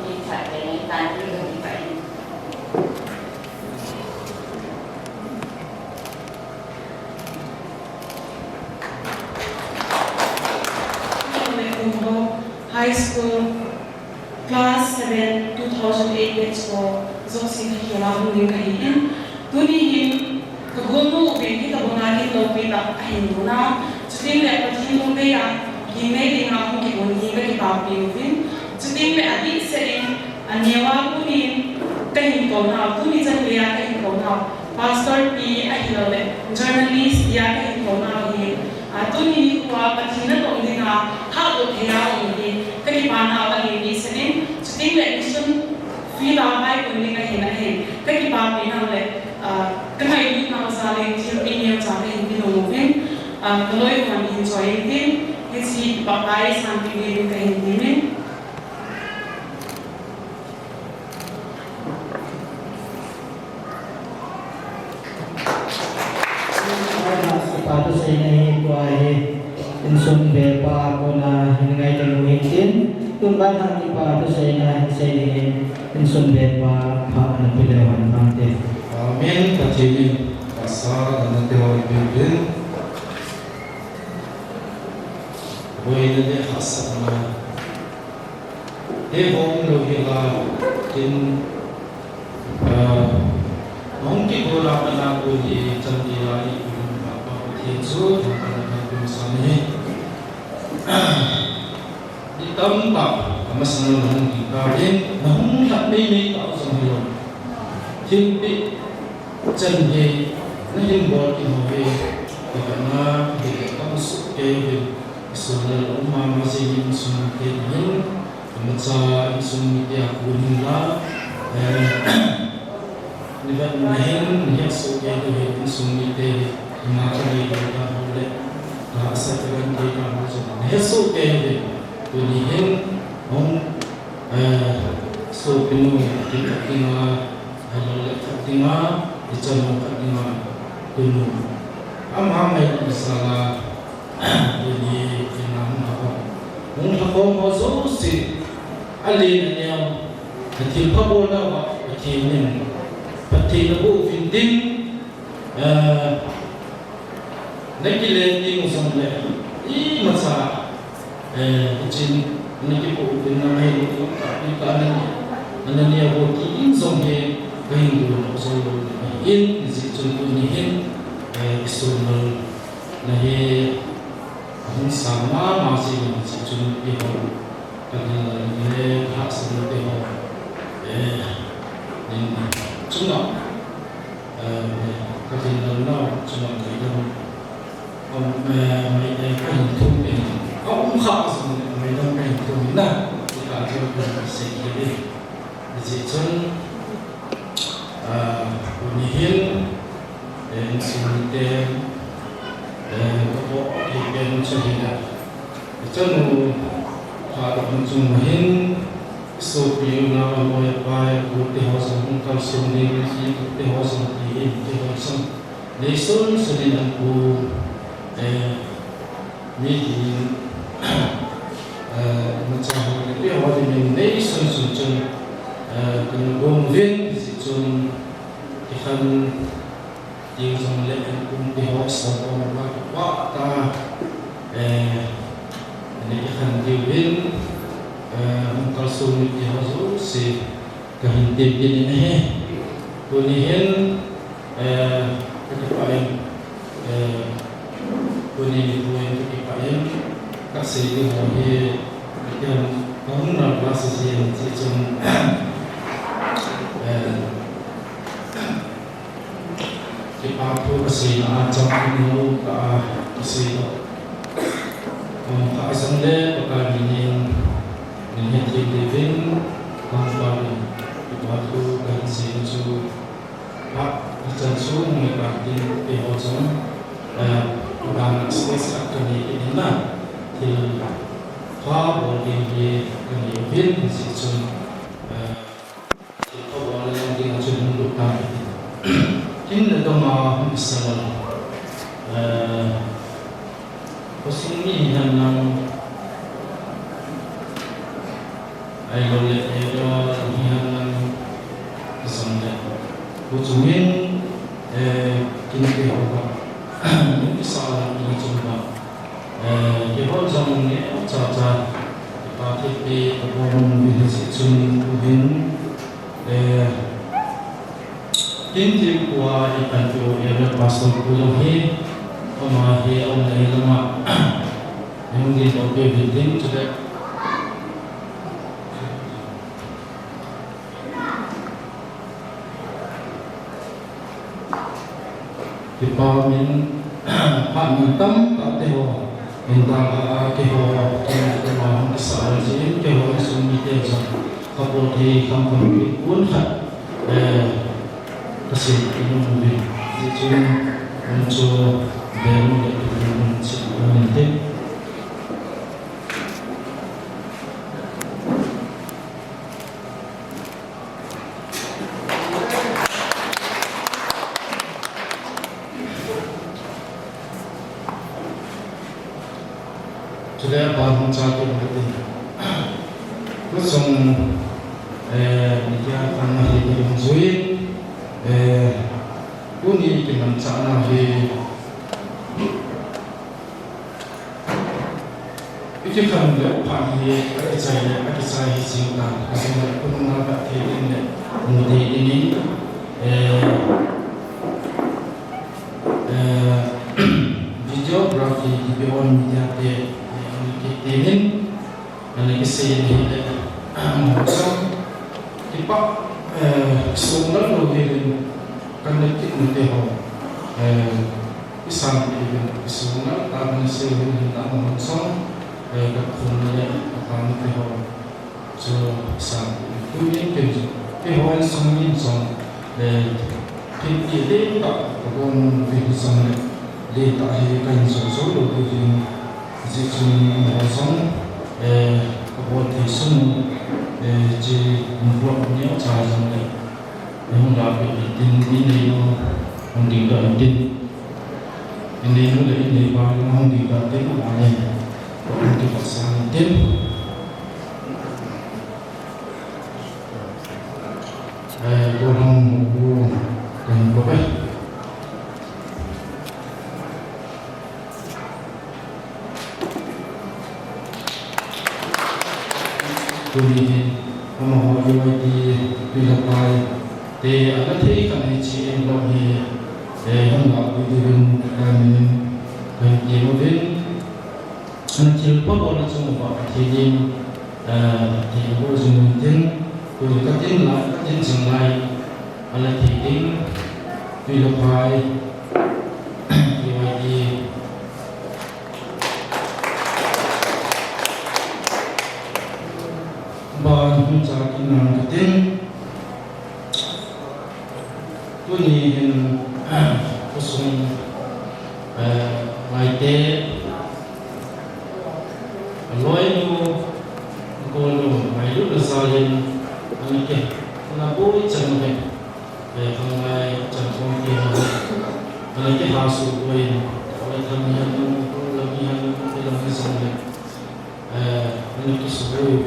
ini saya ini tadi lebih baik. High School Class 7 2008 batch ko zoksi hilang din kahiin. Tunihin Kegunung bagi kita mengalir lebih tak hinduna, jadi mereka hindun dia, kini dia ngaku kibun hingga kita pilih, jadi mereka adik sering anyewa punin, kahin kau nak, tu ni jangan dia kahin kau nak, pastor pi akhirnya, journalist dia kahin kau nak ni, tu ni kuah pacinan tu dia nak, hal tu dia ni, kekipana apa ni sering, jadi mereka sun feel apa pun dia kahin kahin, kekipana ni le. Kena ini nama saling ini yang cara ini mungkin kalau yang kami enjoy ini si pakai sampai ini kayak ini. Sepatu saya ini kuai insun bepa kona hingai tenguitin tumban hati patu saya ini insun bepa pak nampilwan nanti. Amin. Kacili pasal dan teori bimbing. Boleh ni khasnya. Hong lohila kin mungkin orang menaku di cendela itu apa tiền số thì cần sao này đi tâm bạc mà sang là mình kỳ cao đến nó không thật đi tạo ra nhiều thiên bị chân gì nó liên quan đến về thì nó thì các sự kế về sự là ông mà gì những sự kế những mà cha những sự kế của mình là như vậy nên những sự kế về những sự kế mà cái gì đó là không lệ là sẽ phải làm gì đó mà hết sự kế về tôi đi hết ông số pinu di katinga ada katinga di channel katinga pinu amai misalnya ini enam apa mungkin apa mazu si alin yang hati pabola wa hati ni hati nabu finding naki lending sampai i masa jin naki po dinamai di kanan anania boti in somhe gain dulu solo in zitun unihin isunul nahi hun sama masih zitun iho karena ini hak sendiri iho ini cuma kajian lalu cuma kita mai kain tu ini hak sendiri mai kain tu nah kita coba sedikit Zitun unihin dan simultan kepo ikan cahaya. Zitun kalau mencumahin sopiu nama boleh baik putih hosang kalau sendiri si putih hosang ini putih hosang. Lesun sedang ku meeting macam itu awak ini lesun susun Kung viên thì chúng thì khăn tiêu trong lễ cũng đi học sau đó mà quá ta nên cái khăn tiêu viên ông cao su thì họ giúp sẽ cả hình tiền tiền này tôi nhìn cái bài tôi nhìn cái bài các sĩ thì họ thì cái không là quá gì thì chúng kita tu kasi macam ini kasi asal dia pakai ini tim living kampung kita tu kasi tu macam tu mereka di hotel dan space akan ini lah di kau boleh di living di situ kau boleh di macam tu Ini doma misalnya, posisi yang ayo lihat yang misalnya, ujungin kini kita ini salah ini cuma kita jangan cacat tapi orang bisa cuma Inti kuah ikan tu ialah pasal puluhi, omahi omai lama, yang di bawah building sudah. Di bawah min, pak mintam tak teho, mintam teho, teho kesal sih, teho sunyi teho, kapal di kampung pun hat. Kasi ini mungkin itu muncul baru dari muncul sudah baru satu berarti terus dia akan menjadi musuh Uni dengan cara itu kan lepas ada saya singkat asal pun nak ini mudi ini geography di bawah media tenin dan kisah ini maksud kita semua logirin karena kita melihat isang semua karena sehingga tak maksud kepunyaan akan melihat so isang itu yang kehidupan sungguh sung kita tak pun kehidupan để tại cảnh số đầu tiên di chuyển mở rộng có thể sung chỉ một nhớ trải rằng này không là bị tin đi này nó không đi đợi tin nên nó lấy này vào nó không đi đợi tin mà này không đi bắt sang tin cô không cô cần có biết Kemudian memahami di dalam di alat ini kami cium lagi hendak berdiri kami kemudian nanti apa orang semua jadi di bawah kemudian kemudian lah kemudian sengai alat ini di dalam di ban hunca kinang katin tuni kusung maite loinu kono mailu nasalin anike nabu change hangai changkong ki anike hasu koin oleh kamian lamian lami sange anike subuh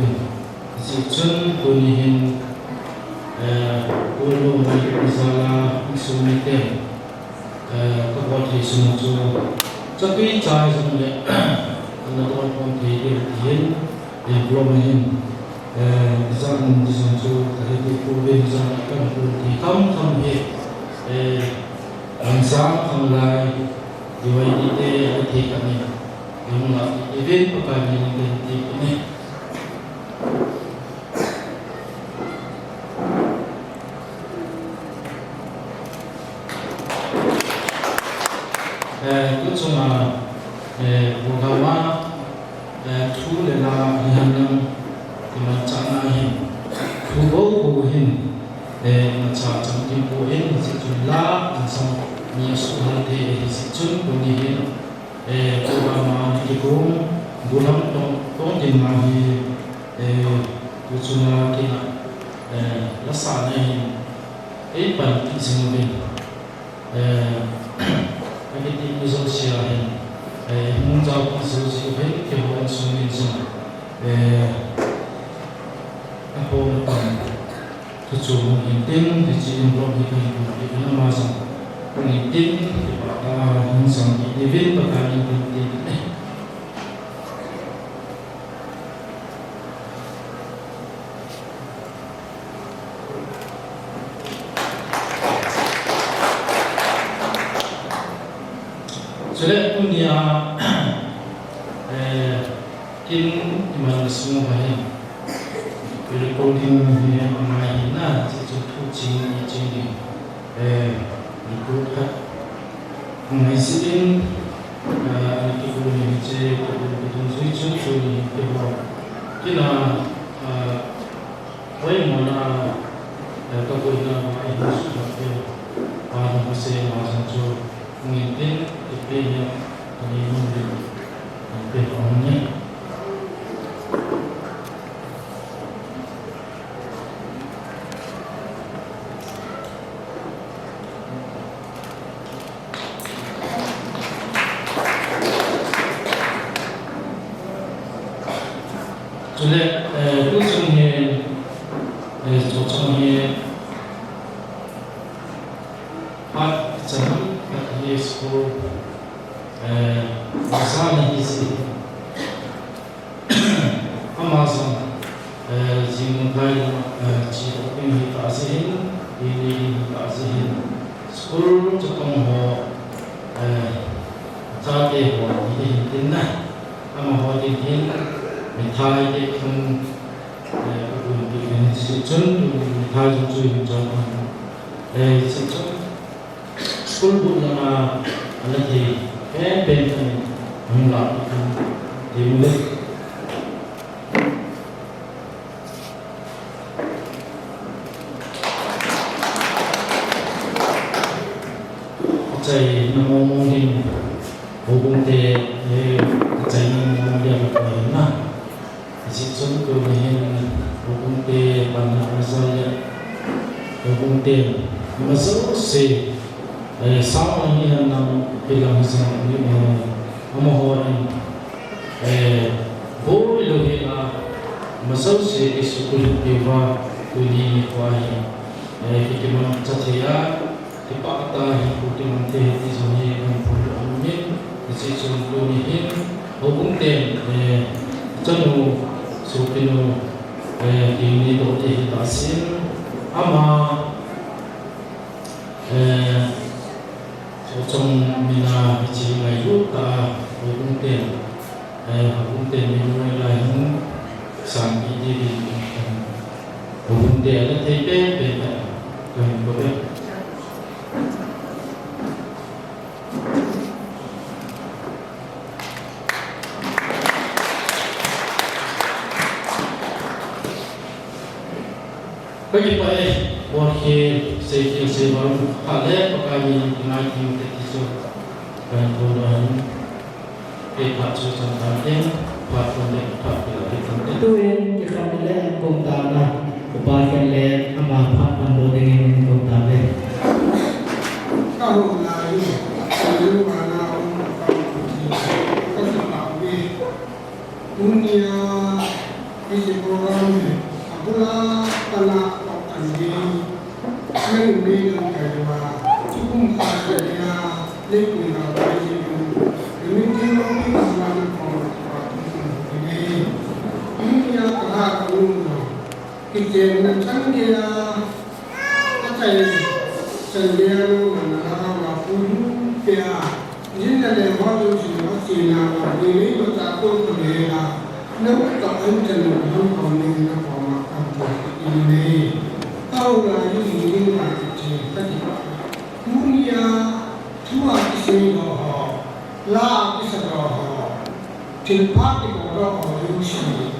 Sejun kunihin ulu masalah sumite kepada semua tapi cai semuanya anak orang dia yang belum main zaman di sana tadi kuliah zaman kan kuliah kamu angsa kamlai diwai ide tiap ni yang nak event pekan ini cuma beberapa tool adalah yang macam ini, buhin macam buhin sejumlah macam ni sudah di sejumlah buhin beberapa dikum bulan tong di mana cuma kita rasanya penting semua Agiti sosial menjawab sosial kehidupan sosial apa tentang tujuan intim di sini belum kita masa intim pada insan individu pada intim Sudah punya kin dimana semua baik recording yang mainan sesuatu cing ikut mengisiin kita punya cek kita switch kita kita mana kalau kita itu sudah pada masa masa mungkin yang ini mungkin orangnya sudah ujungnya ujungnya Pak Jangan Yesus masalah isi Amazon jingkai jika ini kasih ini kasih sekolah cekong ho jadi tin hin mi thai de khun ku bi kan si chun mi thai ju chu hin cha si chun school bu na ala thi ben hum la thì mình chạy nó mong hình hồ bung tê chạy nó mong đẹp vậy na chỉ chúng tôi hình hồ bung tê bằng là sao hồ bung tê mà số xe sáu anh em làm cái làm gì nhưng mà hồi vô lưu hệ là mà số xe cái số tiền và cái gì qua cái mà chắc chắn thì bác ta hiện cụ thể mang tên thì giống như mình phụ nữ ông biết thì sẽ dùng đồ như hết hỗ cũng tiền để cho nó số tiền nó thì đi đồ thì đã xin ama số trong mình là chỉ ngày rút ta hỗ cũng tiền mình nuôi lại những sản gì thì hỗ cũng tiền là thấy bé về gần có biết bagi pai wakil saya baru kali pakai dengan tim itu dan kemudian kita cuci tangan platform itu yang kita lihat komputer upaya lihat ama platform dengan komputer kalau lain kalau mana dunia ini program apabila tanah andi mengambil kerja cukup pasnya lekung apa itu ini dia mungkin zaman ini yang kerana kita nanti dia apa sendiri mana pun dia ini adalah waktu Cina ini betul berbeda namun tak entar orang ini ini tahu lagi ini macam tadi dunia cuma kisah doa lah kisah doa tempat di bawah Yesus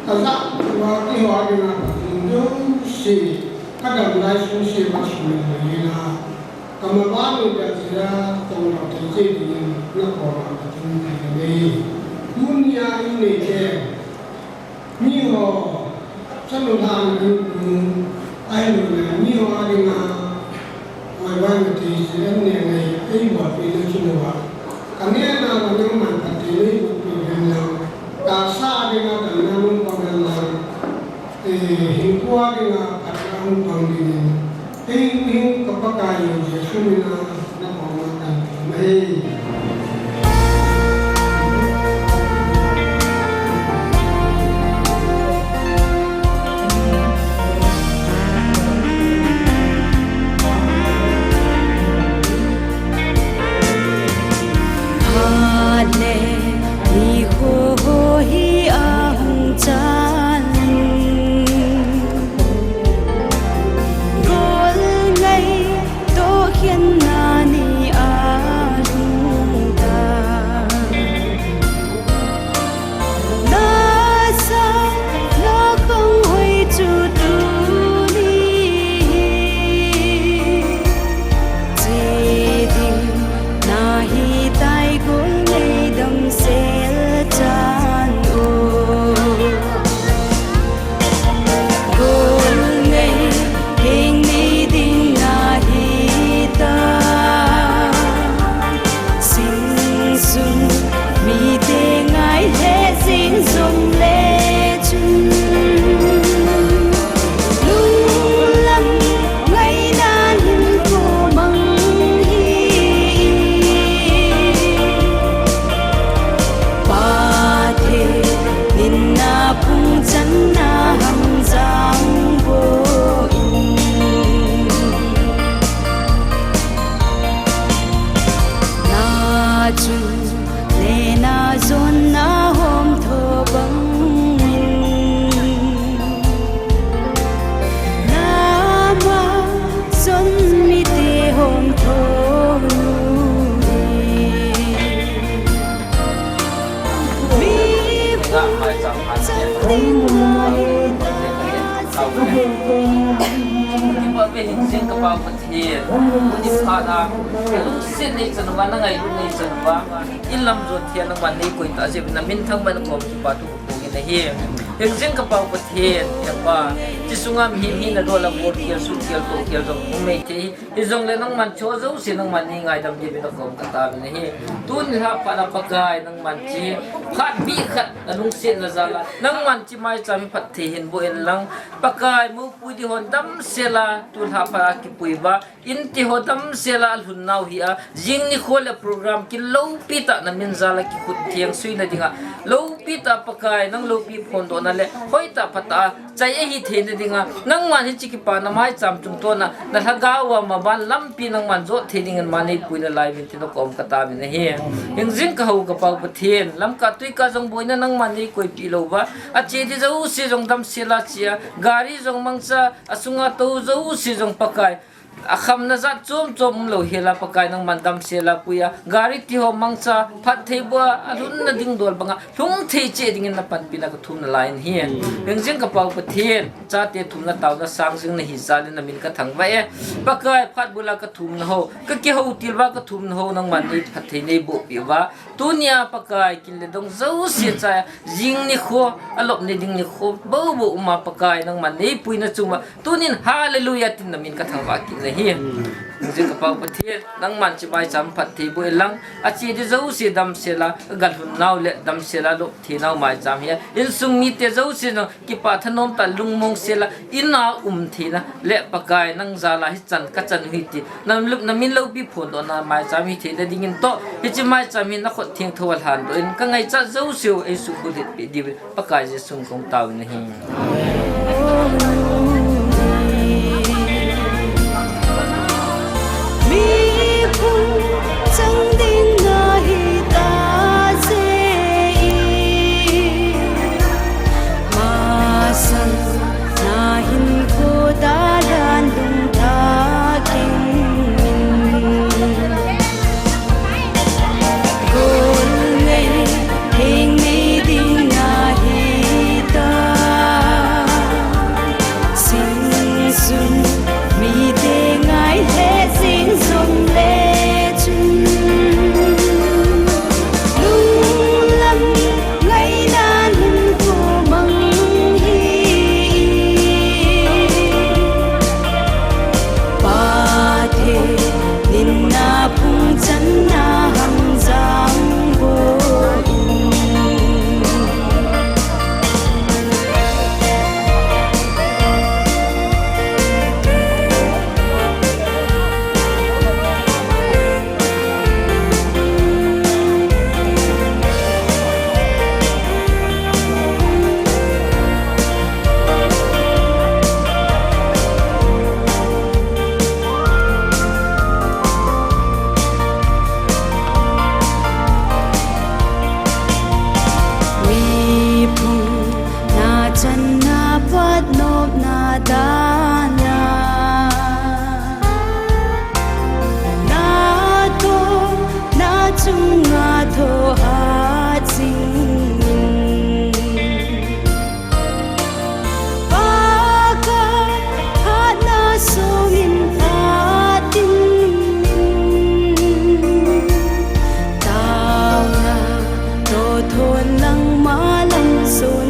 kalau waktu hari nanti Yesus kadang lagi Yesus masuk mengira kemaluan yang tidak tahu terjadi nak orang ini dunia ini ke ni sanu than ai rồi ni hoa đi mà ngoài ban thì sẽ ngày ngày ấy bỏ đi lên trên đó cái này là những mảng vật thì lấy của mình là cả xa đi là cả năm còn là hình qua đi là cả năm còn đi hình các bác cái gì sẽ mình là nó còn là cái Gol ngay to khian na ni a mai sam han neเอาที่ว่าเป็นสิ่งกระเป๋าประเทศที่พาดาสิ่งนี้สนุกนั่งไงลูกนี้สนุกว่าอินลำจวนเทียนวันนี้กุยตาเจ็บน้ำมินทั้งมันกลมจุบาตุกุกินเฮียยังสิ่งกระเป๋าประเทศอย่างว่าที่สุงามหินหินโดนละโมดเกี่ยวสุดเกี่ยวโตเกี่ยวจงไม่ที่ที่จงเลยนั่งมันโชว์เจ้าสิ่งนั่งมันนี่ไงดำดีเป็นกลมกระตาเป็นเฮียตุนทับปะนับปะกายนั่งมันจีพัดบีขัดนุ่งเส้นละจาละนั่งมันจีไม่จำพัดที่เห็นบุเอลังปะกายมุปุยที่หัวดำเสลาตุนทับปะกิปุยบ้าอินที่หัวดำเสลาหุ่นนาวเฮียจิงนี่คนละโปรแกรมกินลูปิตานั่นมินซาลากิขุดเทียงสุยนั่นดิงะลูปิตาปะกายนั่งลูปีพอนโดนั่นแหละหอยตาพัตตาใจฮิตเห็นดิงะนั่งมันเห็นจิกิปานาไม่จำจุงตัวน่ะนั่นถ้ากาวมาบ้านลำปีนั่งมันโจเทดิงันมาในปุยละลายเป็นที่นกอมกตาเป็นเฮียยังจิงเขากระเป๋าประเทศลำกัดตุยกาจงบุยนั่งมันนี่กุยปีโลวะอาเจดีจะอุสิจงดำเสลาเชียการีจงมังซาอสุงาตูจะอุสิจงปะกายakam na zat chom lo hela pakai nang mandam sela puya gari ti ho mangsa phat theba adun na ding dol banga thung thei che ding na pan pila ka thum na line hi bengjing ka pau pathian cha te thum na taw na sang sing na hi sal na min ka thang ba e pakai phat bula ka thum na ho ka ki ho til ba ka thum na ho nang man ni phat thei nei bo pi wa tunia pakai kin le dong zo se cha jing ni kho alop ni ding ni kho bo bo ma pakai nang man nei pui na chuma tunin hallelujah tin na min ka thang ba ki hiền dương cái bao bát nang man chỉ bài chấm phật thì bùi lăng à chỉ đi dấu xì đâm xì la gần hồn nào lệ đâm xì la độ thì nào mai chấm hiền in sung mi te dấu xì nó kí pa thân nom ta lung mong xì la in nào thì na lệ bạc gai nang già la hít chân cắt chân hít thì nam lúc nam min lâu bị phun đó na mai chấm hít thì để đi in to hít chỉ mai chấm hít nó khot thiêng thâu hàn đó in cái ngày cha dấu xìu ấy sung khu đi đi bạc gai chỉ sung công tàu này thôn lăng má lăng rồi